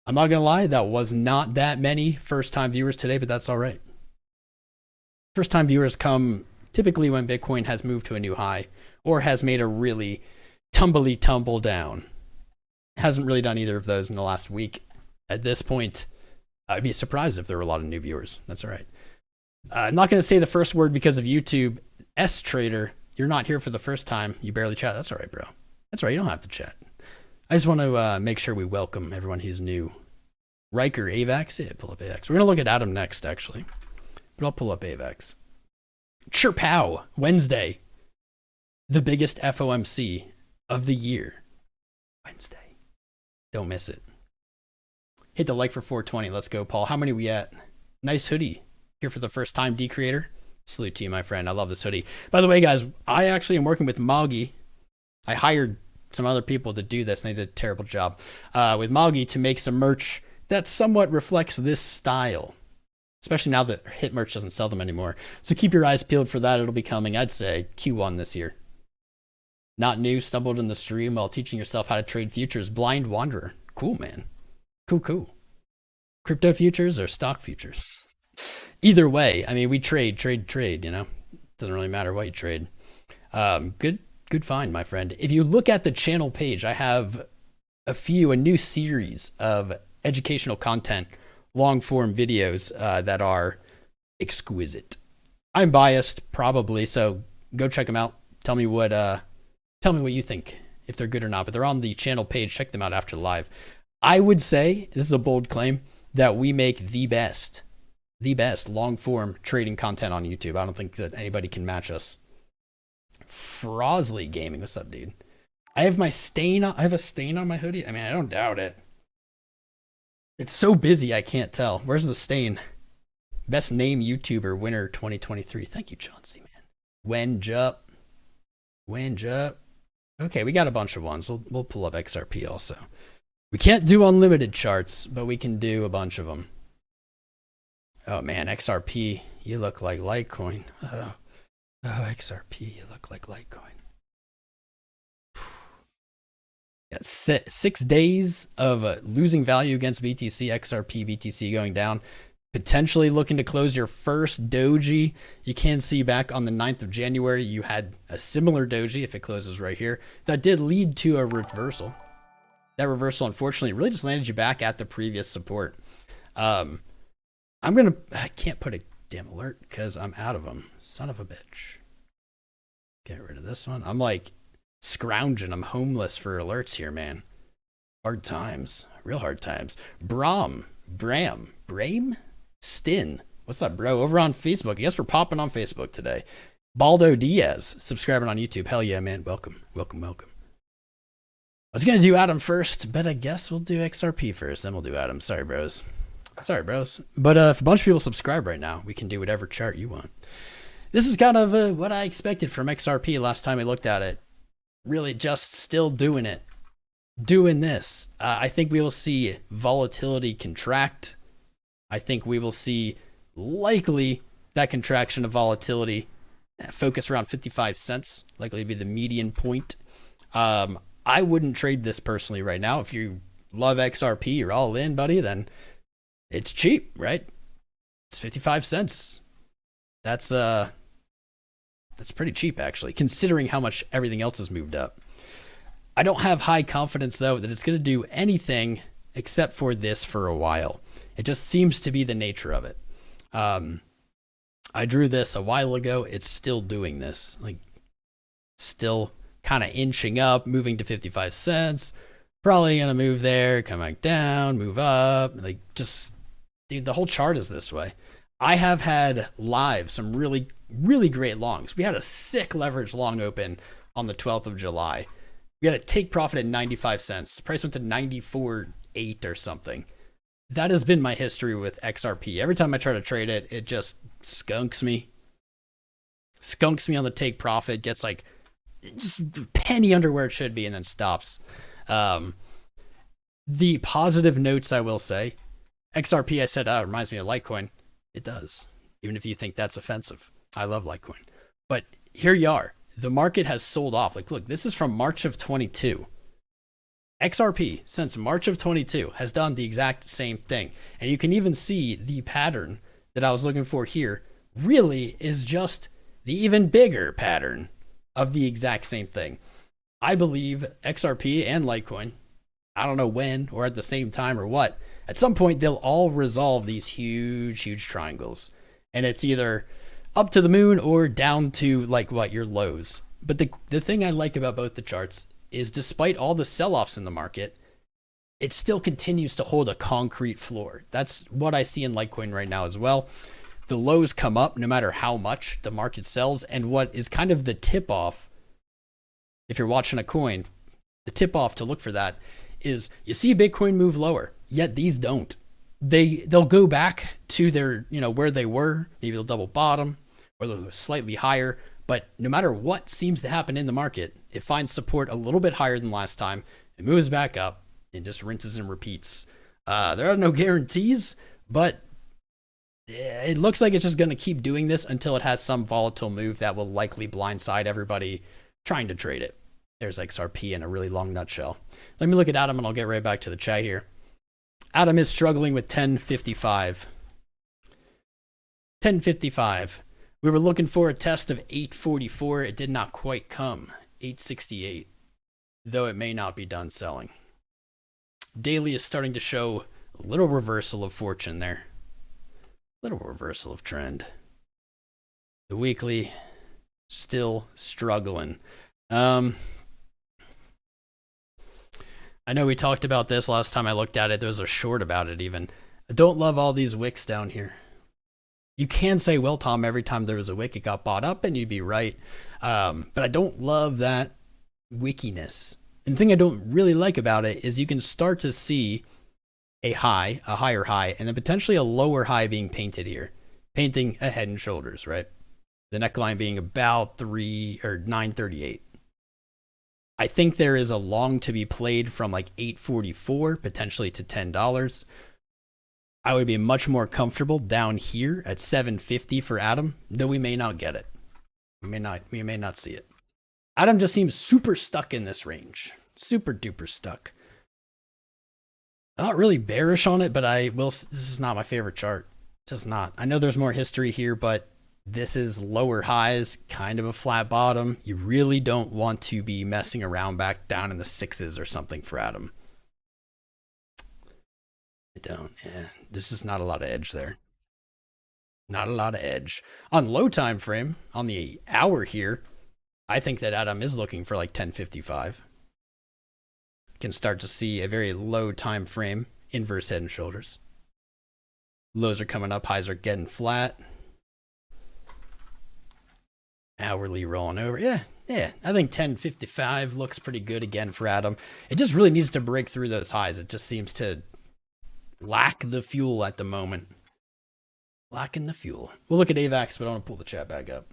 I'm not going to lie, that was not that many first-time viewers today, but that's all right. First-time viewers come typically when Bitcoin has moved to a new high or has made a really tumbly tumble down. Hasn't really done either of those in the last week. At this point, I'd be surprised if there were a lot of new viewers. That's all right. I'm not going to say the first word because of YouTube. S-Trader, you're not here for the first time. You barely chat. That's all right, bro. That's all right. You don't have to chat. I just want to make sure we welcome everyone who's new. Riker, AVAX. Yeah, pull up AVAX. We're going to look at Adam next, actually. But I'll pull up AVAX. Chirpow, Wednesday. The biggest FOMC of the year. Wednesday. Don't miss it. Hit the like for 420. Let's go, Paul. How many we at? Nice hoodie. Here for the first time, D Creator. Salute to you, my friend. I love this hoodie. By the way, guys, I actually am working with Moggy. I hired some other people to do this, and they did a terrible job with Moggy to make some merch that somewhat reflects this style, especially now that Hit Merch doesn't sell them anymore. So keep your eyes peeled for that. It'll be coming, I'd say, Q1 this year. Not new, stumbled in the stream while teaching yourself how to trade futures. Blind Wanderer. Cool, man. Cool. Crypto futures or stock futures? Either way, I mean, we trade, you know? Doesn't really matter what you trade. Good Good find, my friend. If you look at the channel page, I have a new series of educational content, long form videos that are exquisite. I'm biased, probably, so go check them out. Tell me what you think, if they're good or not. But they're on the channel page. Check them out after the live. I would say, this is a bold claim, that we make the best long form trading content on YouTube. I don't think that anybody can match us. Frosley Gaming, what's up, dude? I have a stain on my hoodie. I mean, I don't doubt it. It's so busy, I can't tell. Where's the stain? Best name YouTuber winner 2023. Thank you, Chauncey, man. Wenjup. Okay, we got a bunch of ones. We'll pull up XRP also. We can't do unlimited charts, but we can do a bunch of them. Oh man, XRP, you look like Litecoin. Oh, XRP, you look like Litecoin. Yeah, 6 days of losing value against BTC, XRP, BTC going down. Potentially looking to close your first doji. You can see back on the 9th of January, you had a similar doji, if it closes right here, that did lead to a reversal. That reversal, unfortunately, really just landed you back at the previous support. I can't put a damn alert because I'm out of them. Son of a bitch. Get rid of this one. I'm like scrounging. I'm homeless for alerts here, man. Hard times. Real hard times. Bram. Stin. What's up, bro? Over on Facebook. I guess we're popping on Facebook today. Baldo Diaz. Subscribing on YouTube. Hell yeah, man. Welcome. I was going to do Adam first, but I guess we'll do XRP first. Then we'll do Adam. Sorry, bros. But if a bunch of people subscribe right now, we can do whatever chart you want. This is kind of what I expected from XRP last time I looked at it. Really just still doing it. Doing this. I think we will see volatility contract. I think we will see likely that contraction of volatility focus around 55 cents, likely to be the median point. I wouldn't trade this personally right now. If you love XRP, you're all in, buddy, then it's cheap, right? It's 55 cents. That's pretty cheap, actually, considering how much everything else has moved up. I don't have high confidence, though, that it's going to do anything except for this for a while. It just seems to be the nature of it. I drew this a while ago. It's still doing this, like still kind of inching up, moving to 55 cents. Probably going to move there, come back down, move up. Like just, dude, the whole chart is this way. I have had live some really, really great longs. We had a sick leverage long open on the 12th of July. We had a take profit at 95 cents. Price went to 94.8 or something. That has been my history with XRP. Every time I try to trade it, it just skunks me. Skunks me on the take profit, gets like just penny under where it should be and then stops. The positive notes, I will say, XRP, I said, reminds me of Litecoin. It does, even if you think that's offensive. I love Litecoin. But here you are. The market has sold off. Like, look, this is from March of 22. XRP, since March of 22, has done the exact same thing. And you can even see the pattern that I was looking for here really is just the even bigger pattern of the exact same thing. I believe XRP and Litecoin, I don't know when or at the same time or what, at some point they'll all resolve these huge, huge triangles. And it's either up to the moon or down to like what, your lows. But the thing I like about both the charts is despite all the sell-offs in the market, it still continues to hold a concrete floor. That's what I see in Litecoin right now as well. The lows come up no matter how much the market sells. And what is kind of the tip-off, if you're watching a coin, the tip-off to look for that is you see Bitcoin move lower, yet these don't. They'll go back to their, where they were. Maybe they'll double bottom or they'll go slightly higher. But no matter what seems to happen in the market, it finds support a little bit higher than last time. It moves back up and just rinses and repeats. There are no guarantees, but it looks like it's just going to keep doing this until it has some volatile move that will likely blindside everybody trying to trade it. There's XRP in a really long nutshell. Let me look at Adam and I'll get right back to the chat here. Adam is struggling with 1055. 1055. We were looking for a test of 844. It did not quite come. 868, though it may not be done selling. Daily is starting to show a little reversal of fortune there. Little reversal of trend. The weekly still struggling. I know we talked about this last time I looked at it. There was a short about it even. I don't love all these wicks down here. You can say, well, Tom, every time there was a wick, it got bought up, and you'd be right. But I don't love that wickiness. And the thing I don't really like about it is you can start to see a higher high, and then potentially a lower high being painted here. Painting a head and shoulders, right? The neckline being about 938. I think there is a long to be played from like 844 potentially to $10. I would be much more comfortable down here at 750 for Adam, though we may not get it. We may not see it. Adam just seems super stuck in this range. Super duper stuck. I'm not really bearish on it, but this is not my favorite chart. Just not. I know there's more history here, but this is lower highs, kind of a flat bottom. You really don't want to be messing around back down in the sixes or something for Adam. I don't. Yeah, there's just not a lot of edge there. Not a lot of edge. On low time frame, on the hour here, I think that Adam is looking for like 1055. Can start to see a very low time frame inverse head and shoulders. Lows are coming up, highs are getting flat. Hourly rolling over. Yeah. I think 1055 looks pretty good again for Adam. It just really needs to break through those highs. It just seems to lack the fuel at the moment. Lacking the fuel. We'll look at AVAX, but I want to pull the chat back up.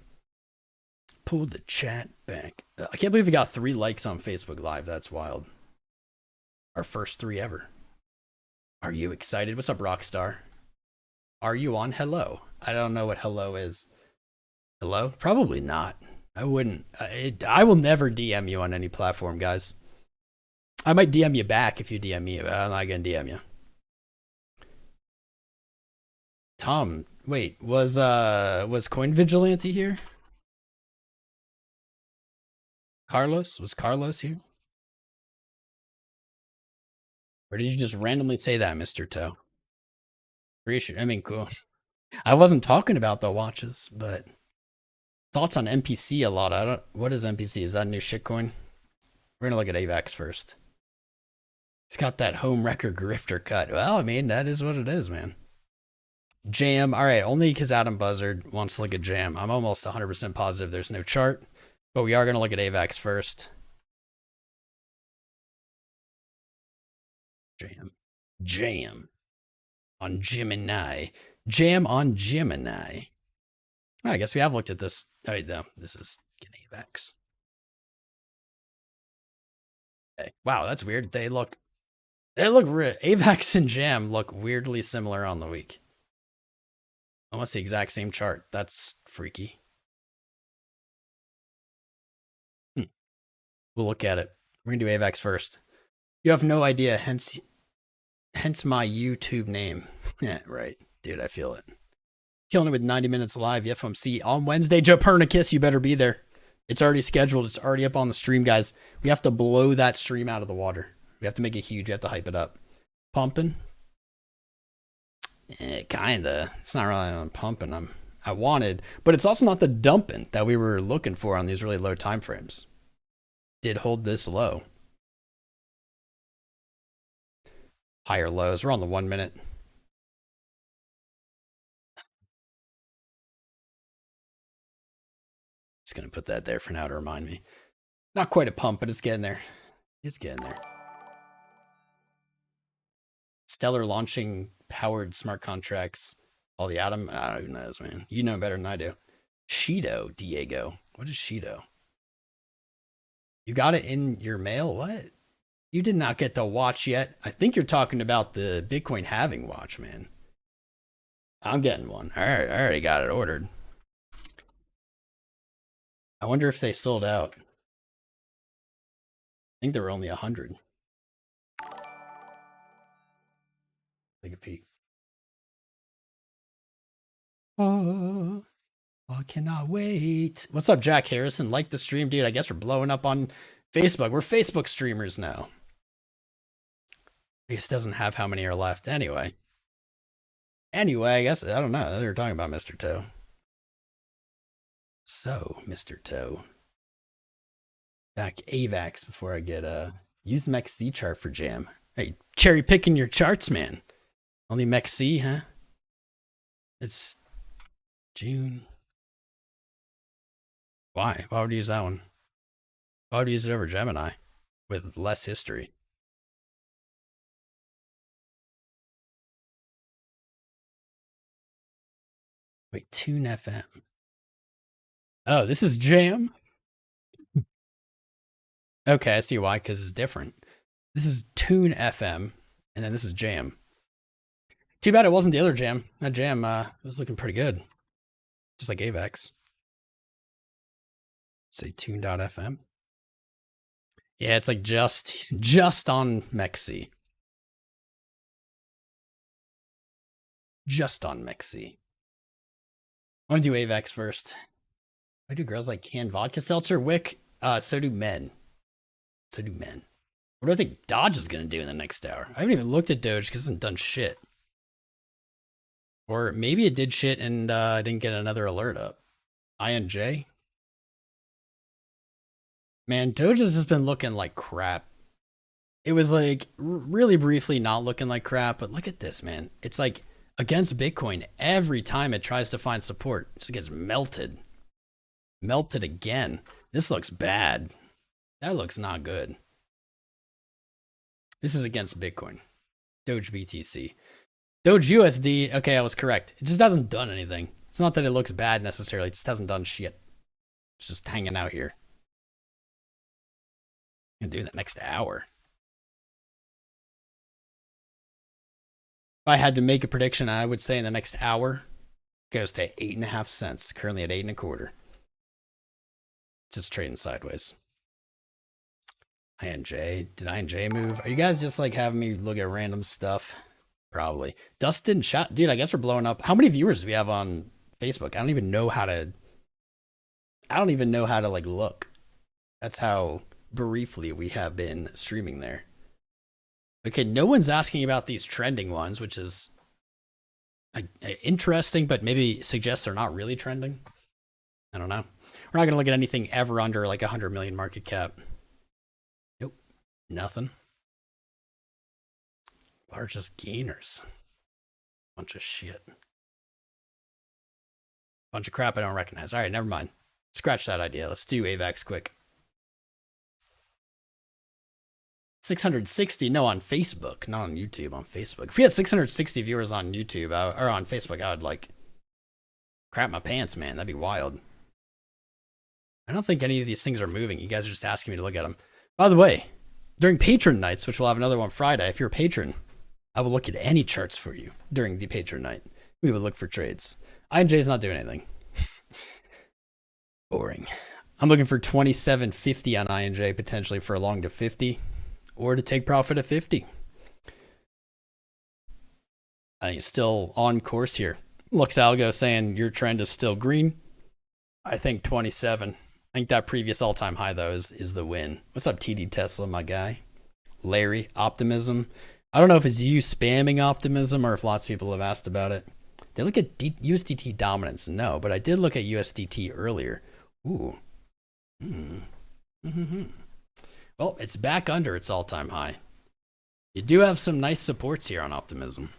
Pull the chat back. I can't believe we got 3 likes on Facebook Live. That's wild. Our first 3 ever. Are you excited? What's up, Rockstar? Are you on hello? I don't know what hello is. Hello? Probably not. I wouldn't. I will never DM you on any platform, guys. I might DM you back if you DM me, but I'm not going to DM you. Tom, wait, was Coin Vigilante here? Carlos? Was Carlos here? Or did you just randomly say that, Mr. Toe? I mean, cool. I wasn't talking about the watches, but thoughts on MPC a lot. What is MPC? Is that a new shitcoin? We're gonna look at AVAX first. It's got that home wrecker grifter cut. Well, I mean, that is what it is, man. Jam. All right, only because Adam Buzzard wants to look at Jam. I'm almost 100% positive there's no chart, but we are gonna look at AVAX first. Jam on Gemini. Jam on Gemini. Oh, I guess we have looked at this. Oh, no, this is AVAX. Okay. Wow, that's weird. AVAX and Jam look weirdly similar on the week. Almost the exact same chart. That's freaky. We'll look at it. We're gonna do AVAX first. You have no idea, hence my YouTube name. Yeah, right. Dude, I feel it. Killing it with 90 minutes live, the FOMC on Wednesday. Jopernicus, you better be there. It's already scheduled. It's already up on the stream, guys. We have to blow that stream out of the water. We have to make it huge. We have to hype it up. Pumping? Kinda. It's not really on pumping. I wanted, but it's also not the dumping that we were looking for on these really low time frames. Did hold this low. Higher lows. We're on the 1 minute. Just gonna put that there for now to remind me. Not quite a pump, but it's getting there. It's getting there. Stellar launching powered smart contracts. All the Atom. I don't even know this, man. You know better than I do. Shido, Diego. What is Shido? You got it in your mail? What? You did not get the watch yet. I think you're talking about the Bitcoin halving watch, man. I'm getting one. I already got it ordered. I wonder if they sold out. I think there were only 100. Take a peek. I cannot wait. What's up, Jack Harrison? Like the stream, dude. I guess we're blowing up on Facebook. We're Facebook streamers now. I guess it doesn't have how many are left anyway. Anyway, I guess, I don't know. They're talking about Mr. Toe. So, Mr. Toe. Back AVAX before I get use MEXC chart for jam. Hey, cherry picking your charts, man. Only MEXC, huh? It's June. Why? Why would you use that one? Why would you use it over Gemini with less history? Wait, Tune FM. Oh, this is jam? Okay, I see why, because it's different. This is Tune FM, and then this is jam. Too bad it wasn't the other jam. That jam was looking pretty good. Just like AVAX. Say tune.fm. Yeah, it's like just on MEXC. Just on MEXC. I want to do AVAX first. Why do girls like canned vodka seltzer? Wick. So do men. So do men. What do I think DOGE is going to do in the next hour? I haven't even looked at DOGE because it hasn't done shit. Or maybe it did shit and I didn't get another alert up. INJ. Man, DOGE has just been looking like crap. It was like really briefly not looking like crap, but look at this, man. It's like against Bitcoin, every time it tries to find support, it just gets melted. Melted again. This looks bad. That looks not good. This is against Bitcoin. Doge BTC. Doge USD, okay, I was correct. It just hasn't done anything. It's not that it looks bad necessarily, it just hasn't done shit. It's just hanging out here. I'm gonna do that next hour. If I had to make a prediction, I would say in the next hour, it goes to 8.5 cents. Currently at 8.25. Just trading sideways. INJ. Did INJ move? Are you guys just like having me look at random stuff? Probably. Dustin shot. Dude, I guess we're blowing up. How many viewers do we have on Facebook? I don't even know how to like look. That's how briefly we have been streaming there. Okay, no one's asking about these trending ones, which is interesting, but maybe suggests they're not really trending. I don't know. We're not going to look at anything ever under like 100 million market cap. Nope. Nothing. Largest gainers. Bunch of shit. Bunch of crap I don't recognize. All right, never mind. Scratch that idea. Let's do AVAX quick. 660, no, on Facebook, not on YouTube, on Facebook. If we had 660 viewers on YouTube or on Facebook, I would like crap my pants, man. That'd be wild. I don't think any of these things are moving. You guys are just asking me to look at them. By the way, during patron nights, which we'll have another one Friday, if you're a patron, I will look at any charts for you during the patron night. We will look for trades. INJ is not doing anything. Boring. I'm looking for 27.50 on INJ, potentially for a long to 50. Or to take profit at 50. I think it's still on course here. LuxAlgo saying your trend is still green. I think 27. I think that previous all-time high, though, is the win. What's up, TD Tesla, my guy? Larry, Optimism. I don't know if it's you spamming Optimism or if lots of people have asked about it. They look at USDT dominance. No, but I did look at USDT earlier. Ooh. Well, it's back under its all-time high. You do have some nice supports here on Optimism.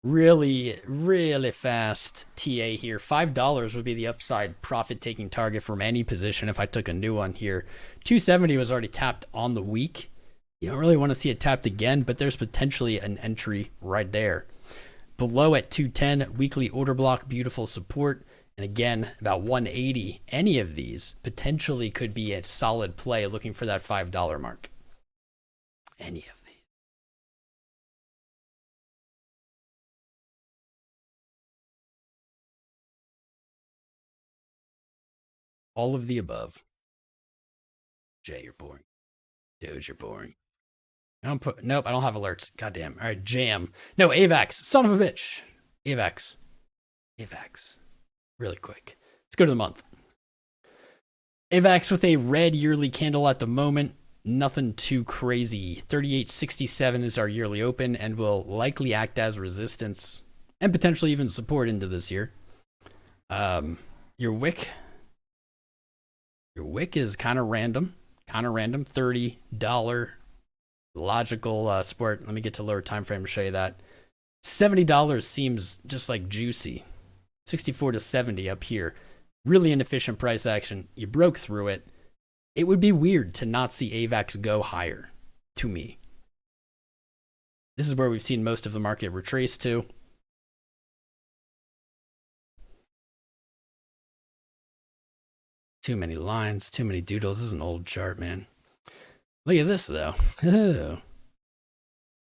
Really, really fast TA here. $5 would be the upside profit-taking target from any position if I took a new one here. 270 was already tapped on the week. You don't really want to see it tapped again, but there's potentially an entry right there. Below at 210, weekly order block, beautiful support. And again, about 180, any of these potentially could be a solid play looking for that $5 mark. Any of these. All of the above. Jay, you're boring. Doge, you're boring. Nope, I don't have alerts. Goddamn. All right, jam. No, AVAX. Son of a bitch. AVAX. Really quick. go to the month. AVAX with a red yearly candle at the moment. Nothing too crazy. 38.67 is our yearly open and will likely act as resistance and potentially even support into this year. Your wick is kind of random. $30 logical support. Let me get to lower time frame to show you that. $70 seems just like juicy. 64 to 70 up here. Really inefficient price action. You broke through it. It would be weird to not see AVAX go higher, to me. This is where we've seen most of the market retrace to. Too many lines, too many doodles. This is an old chart, man. Look at this, though. Oh.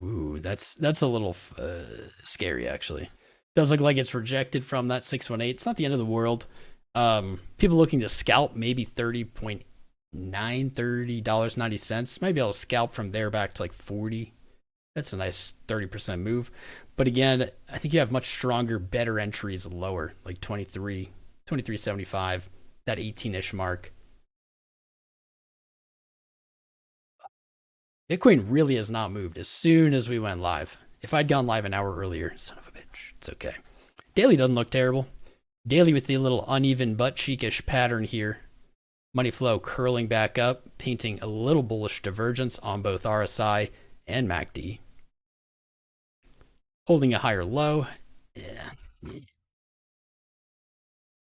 Ooh, that's a little scary, actually. Does look like it's rejected from that 618. It's not the end of the world. People looking to scalp maybe $30.90. Might be able to scalp from there back to like 40. That's a nice 30% move. But again, I think you have much stronger, better entries lower, like 23.75, that 18-ish mark. Bitcoin really has not moved as soon as we went live. If I'd gone live an hour earlier, son of a bitch, it's okay. Daily doesn't look terrible. Daily with the little uneven butt cheekish pattern here. Money flow curling back up, painting a little bullish divergence on both RSI and MACD. Holding a higher low. Yeah.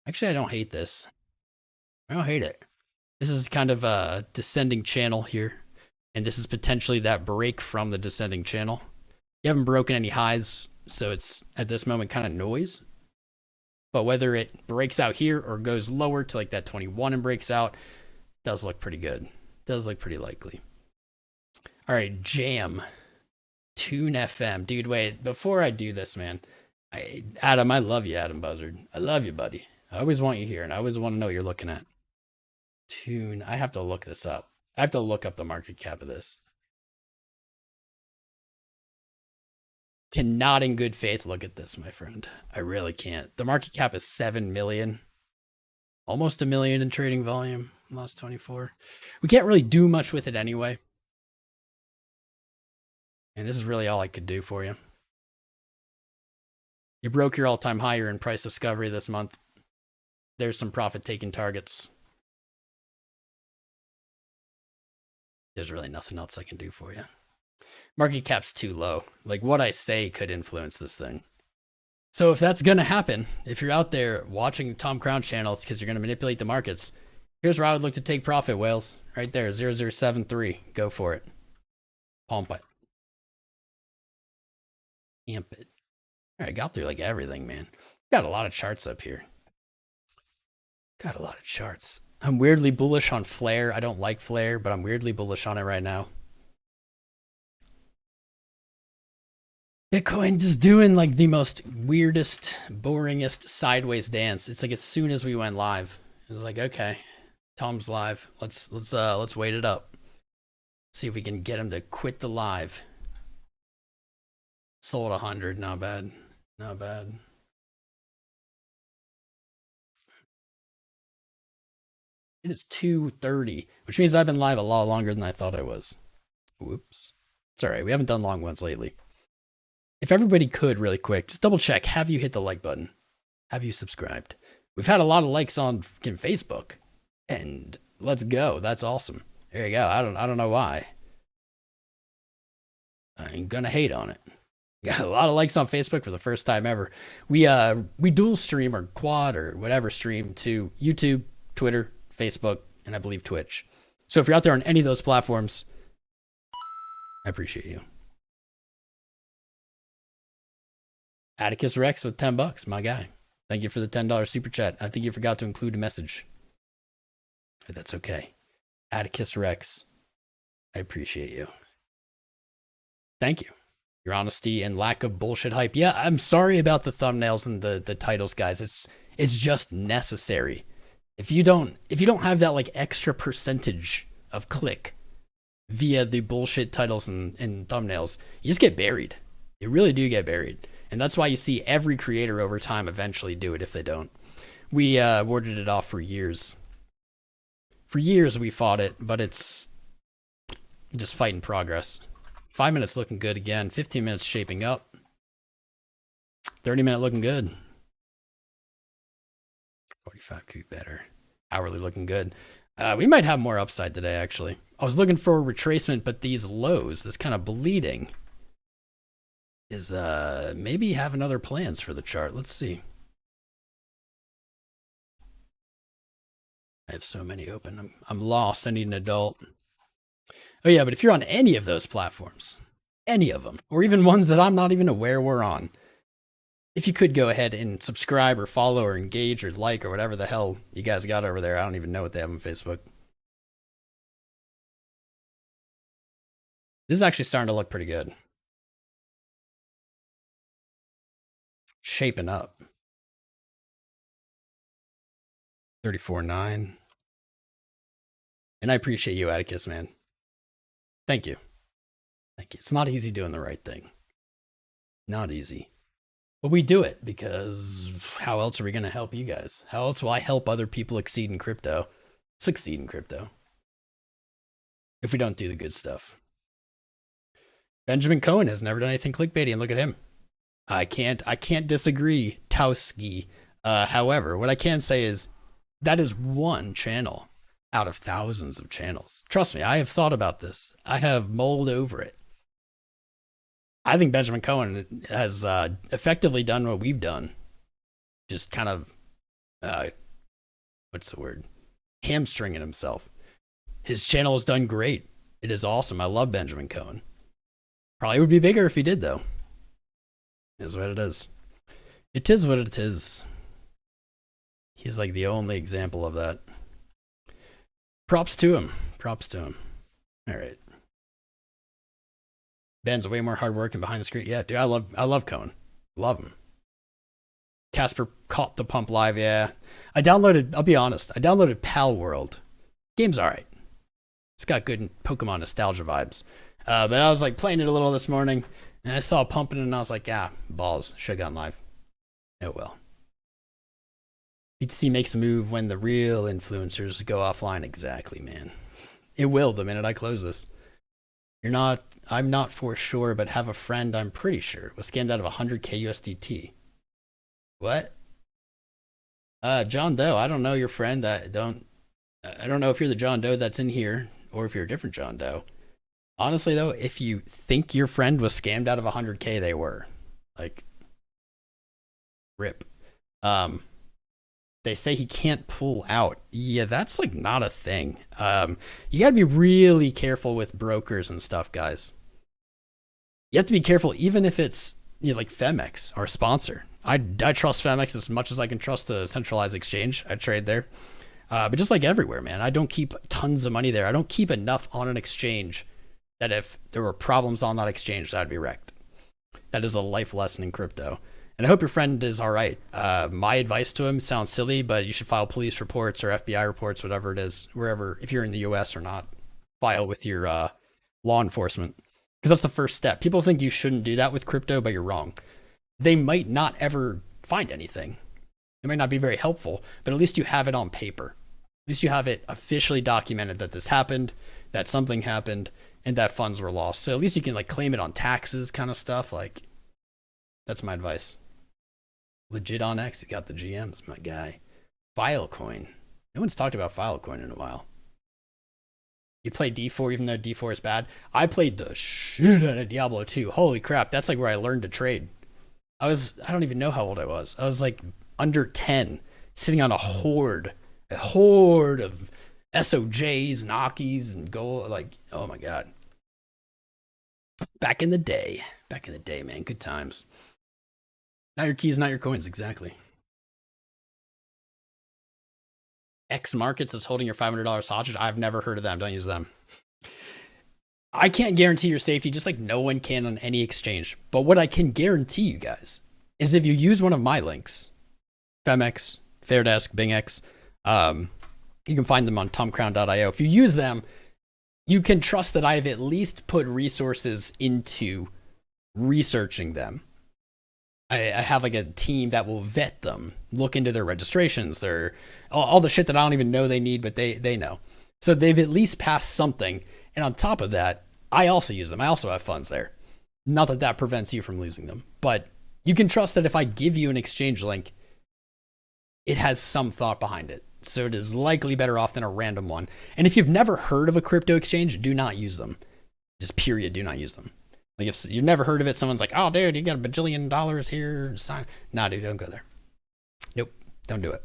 Actually, I don't hate this. I don't hate it. This is kind of a descending channel here. And this is potentially that break from the descending channel. You haven't broken any highs, so it's at this moment kind of noise. But whether it breaks out here or goes lower to like that 21 and breaks out, does look pretty good. Does look pretty likely. All right, Jam. Tune FM. Dude, wait, before I do this, man. Adam, I love you, Adam Buzzard. I love you, buddy. I always want you here, and I always want to know what you're looking at. Tune. I have to look this up. I have to look up the market cap of this. Cannot in good faith look at this, my friend. I really can't. The market cap is 7 million. Almost a million in trading volume. Last 24. We can't really do much with it anyway. And this is really all I could do for you. You broke your all-time higher in price discovery this month. There's some profit-taking targets. There's really nothing else I can do for you. Market cap's too low. Like, what I say could influence this thing. So if that's going to happen, if you're out there watching Tom Crown channels because you're going to manipulate the markets, here's where I would look to take profit, whales. Right there, 0073. Go for it. Pump it. Amp it. All right, got through like everything, man. Got a lot of charts up here. Got a lot of charts. I'm weirdly bullish on Flare. I don't like Flare, but I'm weirdly bullish on it right now. Bitcoin just doing like the most weirdest, boringest sideways dance. It's like as soon as we went live, it was like, okay, Tom's live. Let's wait it up. See if we can get him to quit the live. Sold 100, not bad. Not bad. It is 2:30, which means I've been live a lot longer than I thought I was. Whoops. It's all right. We haven't done long ones lately. If everybody could really quick, just double check. Have you hit the like button? Have you subscribed? We've had a lot of likes on Facebook, and let's go. That's awesome. There you go. I don't know why. I ain't gonna hate on it. Got a lot of likes on Facebook for the first time ever. We dual stream or quad or whatever stream to YouTube, Twitter, Facebook, and I believe Twitch. So if you're out there on any of those platforms, I appreciate you. Atticus Rex with $10, my guy. Thank you for the $10 super chat. I think you forgot to include a message. But that's okay. Atticus Rex, I appreciate you. Thank you. Your honesty and lack of bullshit hype. Yeah, I'm sorry about the thumbnails and the titles, guys. It's just necessary. If you don't have that like extra percentage of click via the bullshit titles and thumbnails, you just get buried. You really do get buried. And that's why you see every creator over time eventually do it if they don't. We warded it off for years. For years we fought it, but it's just fight in progress. 5 minutes looking good again. 15 minutes shaping up. 30-minute looking good. 45 could be better. Hourly looking good. We might have more upside today, actually. I was looking for a retracement, but these lows, this kind of bleeding, is maybe having other plans for the chart. Let's see. I have so many open. I'm lost. I need an adult. Oh yeah, but if you're on any of those platforms, any of them, or even ones that I'm not even aware we're on, if you could go ahead and subscribe or follow or engage or like or whatever the hell you guys got over there. I don't even know what they have on Facebook. This is actually starting to look pretty good. Shaping up. 34.9. And I appreciate you, Atticus, man. Thank you. Thank you. It's not easy doing the right thing. Not easy. But we do it because how else are we going to help you guys? How else will I help other people succeed in crypto? If we don't do the good stuff. Benjamin Cohen has never done anything clickbaity, and look at him. I can't disagree, Tauski. However, what I can say is that is one channel out of thousands of channels. Trust me, I have thought about this. I have mulled over it. I think Benjamin Cohen has effectively done what we've done. Just kind of, what's the word? Hamstringing himself. His channel has done great. It is awesome. I love Benjamin Cohen. Probably would be bigger if he did, though. It is what it is. It is what it is. He's like the only example of that. Props to him. Props to him. All right. Ben's way more hard work and behind the screen. Yeah, dude, I love Cohen. Love him. Casper caught the pump live. Yeah. I'll be honest. I downloaded Pal World. Game's all right. It's got good Pokemon nostalgia vibes. But I was like playing it a little this morning and I saw pumping and I was like, balls. Should have gone live. Oh well. BTC makes a move when the real influencers go offline. Exactly, man. It will the minute I close this. I'm not for sure, but have a friend I'm pretty sure was scammed out of 100K USDT. What? John Doe, I don't know your friend. I don't know if you're the John Doe that's in here or if you're a different John Doe. Honestly though, if you think your friend was scammed out of 100K, they were. Like, rip. They say he can't pull out. Yeah, that's like not a thing. You gotta be really careful with brokers and stuff, guys. You have to be careful, even if it's like Femex, our sponsor. I trust Femex as much as I can trust a centralized exchange. I trade there. But just like everywhere, man, I don't keep tons of money there. I don't keep enough on an exchange that if there were problems on that exchange, I'd be wrecked. That is a life lesson in crypto. And I hope your friend is all right. My advice to him sounds silly, but you should file police reports or FBI reports, whatever it is, wherever, if you're in the US or not, file with your law enforcement. Because that's the first step. People think you shouldn't do that with crypto, but you're wrong. They might not ever find anything. It might not be very helpful, but at least you have it on paper. At least you have it officially documented that this happened, that something happened, and that funds were lost. So at least you can like claim it on taxes kind of stuff. Like, that's my advice. Legit on X, you got the GMs, my guy. Filecoin. No one's talked about Filecoin in a while. You play D4 even though D4 is bad? I played the shit out of Diablo 2. Holy crap, that's like where I learned to trade. I don't even know how old I was. I was like under 10, sitting on a horde of SOJs, Nakis, and gold. Like, oh my God. Back in the day, man, good times. Not your keys, not your coins, exactly. X Markets is holding your $500 hostage. I've never heard of them. Don't use them. I can't guarantee your safety, just like no one can on any exchange. But what I can guarantee you guys is if you use one of my links, Femex, Fairdesk, BingX, you can find them on tomcrown.io. If you use them, you can trust that I have at least put resources into researching them. I have like a team that will vet them, look into their registrations, their all the shit that I don't even know they need, but they know. So they've at least passed something. And on top of that, I also use them. I also have funds there. Not that that prevents you from losing them, but you can trust that if I give you an exchange link, it has some thought behind it. So it is likely better off than a random one. And if you've never heard of a crypto exchange, do not use them. Just period, do not use them. Like if you've never heard of it, someone's like, oh, dude, you got $1 bajillion here. Sign. Nah, dude, don't go there. Nope, don't do it.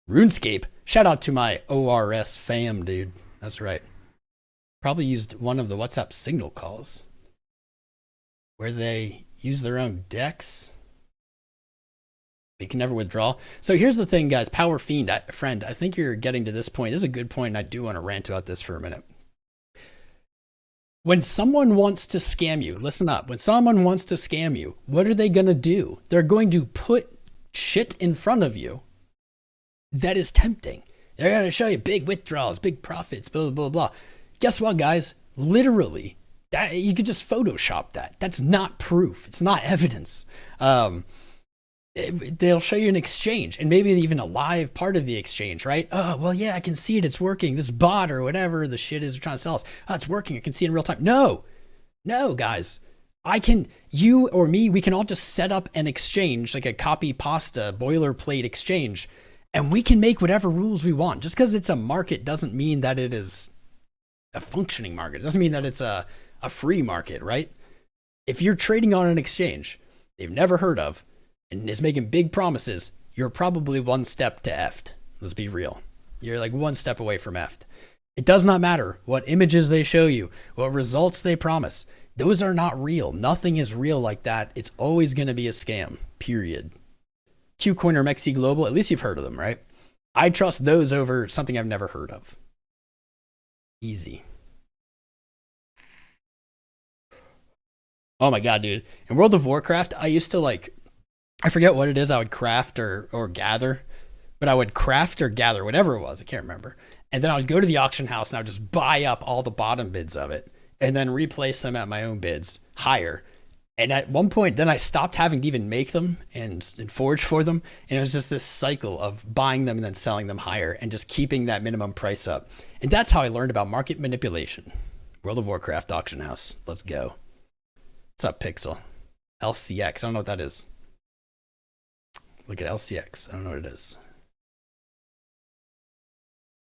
RuneScape. Shout out to my ORS fam, dude. That's right. Probably used one of the WhatsApp signal calls where they use their own decks. You can never withdraw. So here's the thing, guys. Power Fiend, friend, I think you're getting to this point. This is a good point, and I do want to rant about this for a minute. When someone wants to scam you, listen up. When someone wants to scam you, what are they going to do? They're going to put shit in front of you that is tempting. They're going to show you big withdrawals, big profits, blah, blah, blah. Guess what, guys? Literally, that, you could just Photoshop that. That's not proof. It's not evidence. They'll show you an exchange and maybe even a live part of the exchange, right? Oh, well, yeah, I can see it. It's working. This bot or whatever the shit is trying to sell us. Oh, it's working. I can see it in real time. No, guys. You or me, we can all just set up an exchange, like a copy pasta boilerplate exchange, and we can make whatever rules we want. Just because it's a market doesn't mean that it is a functioning market. It doesn't mean that it's a free market, right? If you're trading on an exchange they've never heard of, and is making big promises, you're probably one step to effed. Let's be real. You're like one step away from effed. It does not matter what images they show you, what results they promise. Those are not real. Nothing is real like that. It's always going to be a scam, period. Qcoin or Mexi Global, at least you've heard of them, right? I trust those over something I've never heard of. Easy. Oh my God, dude. In World of Warcraft, I used to I forget what it is I would craft or gather, but I would craft or gather, whatever it was. I can't remember. And then I would go to the auction house and I would just buy up all the bottom bids of it and then replace them at my own bids higher. And at one point, then I stopped having to even make them and forge for them. And it was just this cycle of buying them and then selling them higher and just keeping that minimum price up. And that's how I learned about market manipulation. World of Warcraft auction house. Let's go. What's up, Pixel? LCX. I don't know what that is. Look at LCX. I don't know what it is.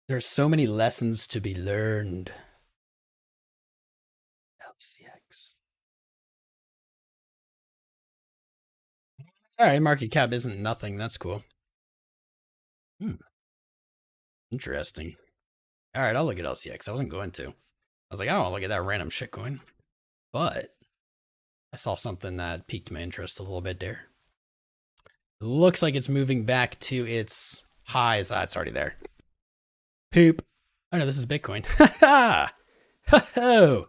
There's so many lessons to be learned. LCX. All right, market cap isn't nothing. That's cool. Interesting. All right, I'll look at LCX. I wasn't going to. I was like, I don't want to look at that random shitcoin. But I saw something that piqued my interest a little bit there. Looks like it's moving back to its highs. Ah, it's already there. Poop. Oh no, this is Bitcoin. Oh,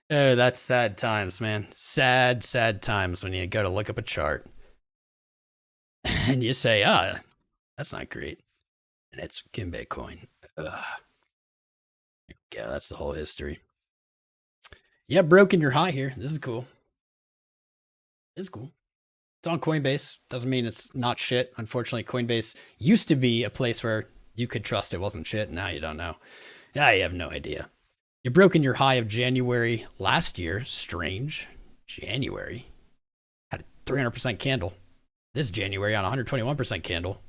that's sad times, man. Sad, sad times when you go to look up a chart and you say, that's not great. And it's Kim Bitcoin. Ugh. Yeah, that's the whole history. Yeah, broken your high here. This is cool. This is cool. It's on Coinbase. Doesn't mean it's not shit. Unfortunately, Coinbase used to be a place where you could trust it wasn't shit. Now you don't know. Now you have no idea. You've broken your high of January last year. Strange. January. Had a 300% candle. This January on 121% candle.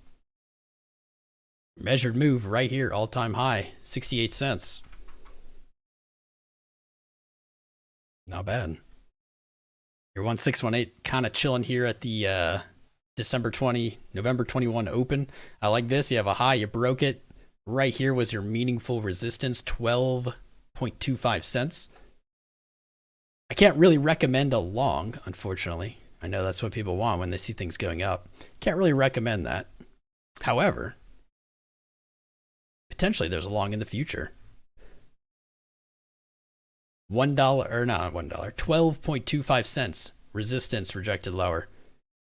Measured move right here. All-time high. 68 cents. Not bad. Your 1618 kind of chilling here at the December 20, November 21 open. I like this. You have a high, you broke it. Right here was your meaningful resistance, 12.25 cents. I can't really recommend a long, unfortunately. I know that's what people want when they see things going up. Can't really recommend that. However, potentially there's a long in the future. $1 or not $1, 12.25 cents. Resistance rejected lower.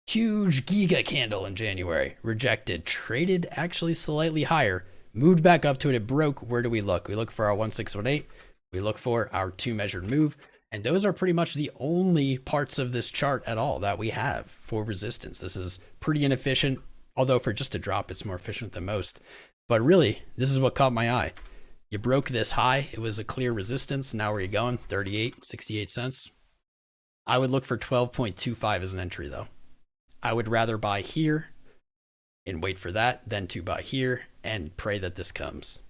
Huge giga candle in January. Rejected. Traded actually slightly higher. Moved back up to it. It broke. Where do we look? We look for our 1618. We look for our 2 measured move. And those are pretty much the only parts of this chart at all that we have for for resistance. This is pretty inefficient, although for just a drop, it's more efficient than most. But really, this is what caught my eye. You broke this high. It was a clear resistance. Now where are you going? 38, 68 cents. I would look for 12.25 as an entry though. I would rather buy here and wait for that than to buy here and pray that this comes.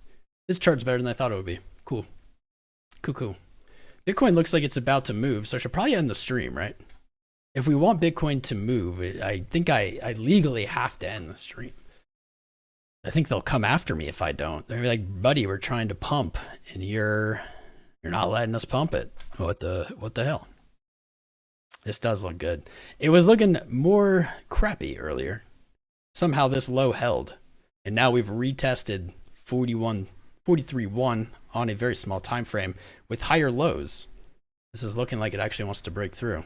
This chart's better than I thought it would be. Cool. Cool. Bitcoin looks like it's about to move, so I should probably end the stream, right? If we want Bitcoin to move, I think I legally have to end the stream. I think they'll come after me if I don't. They're like, buddy, we're trying to pump and you're not letting us pump it. What the hell? This does look good. It was looking more crappy earlier. Somehow this low held, and now we've retested 43.1 on a very small time frame with higher lows. This is looking like it actually wants to break through.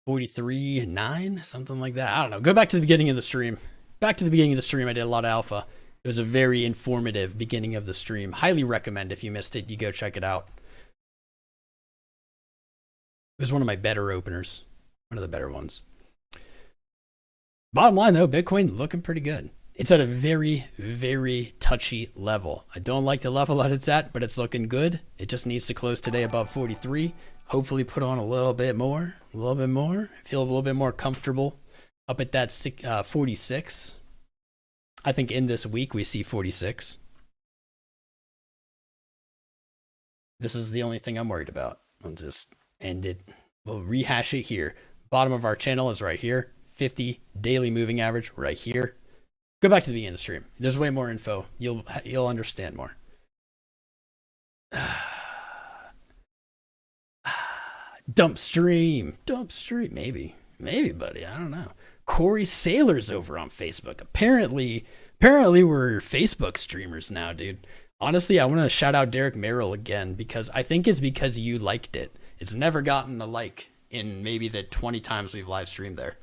43.9, something like that. I don't know. Go back to the beginning of the stream. Back to the beginning of the stream. I did a lot of alpha. It was a very informative beginning of the stream. Highly recommend if you missed it, you go check it out. It was one of my better openers. One of the better ones. Bottom line though, Bitcoin looking pretty good. It's at a very, very touchy level. I don't like the level that it's at, but it's looking good. It just needs to close today above 43. Hopefully put on a little bit more. Feel a little bit more comfortable up at that 46. I think in this week we see 46. This is the only thing I'm worried about. I'll just end it. We'll rehash it here. Bottom of our channel is right here. 50 daily moving average right here. Go back to the beginning of the stream. There's way more info. You'll understand more. Dump stream. Maybe, buddy. I don't know. Corey Saylor's over on Facebook. Apparently we're Facebook streamers now, dude. Honestly, I want to shout out Derek Merrill again because I think it's because you liked it. It's never gotten a like in maybe the 20 times we've live streamed there.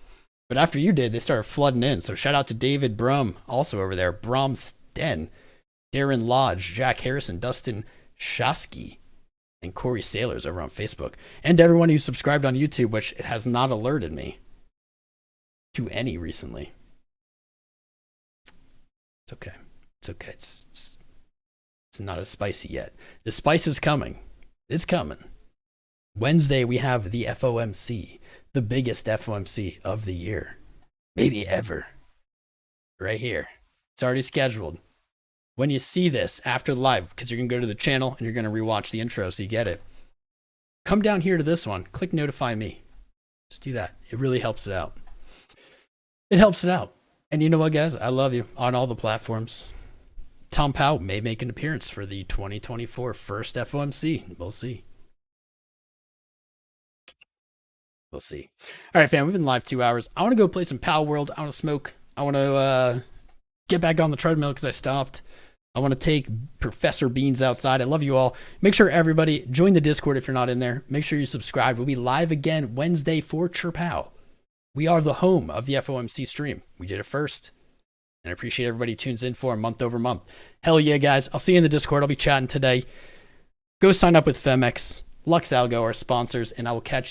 But after you did, they started flooding in. So shout out to David Brum, also over there. Bromsten, Darren Lodge, Jack Harrison, Dustin Shasky, and Corey Saylors over on Facebook. And everyone who subscribed on YouTube, which it has not alerted me to any recently. It's okay. It's not as spicy yet. The spice is coming. It's coming. Wednesday, we have the FOMC, the biggest FOMC of the year, maybe ever. Right here. It's already scheduled. When you see this after the live, because you're going to go to the channel and you're going to rewatch the intro so you get it, come down here to this one, click notify me. Just do that. It really helps it out. It helps it out. And you know what, guys? I love you on all the platforms. Tom Powell may make an appearance for the 2024 first FOMC. We'll see. We'll see. All right, fam, we've been live 2 hours. I want to go play some Pow World. I want to smoke. I want to get back on the treadmill because I stopped. I want to take Professor Beans outside. I love you all. Make sure everybody join the Discord if you're not in there. Make sure you subscribe. We'll be live again Wednesday for Chirpow. We are the home of the FOMC stream. We did it first. And I appreciate everybody who tunes in for month over month. Hell yeah, guys. I'll see you in the Discord. I'll be chatting today. Go sign up with Femex, LuxAlgo, our sponsors, and I will catch you.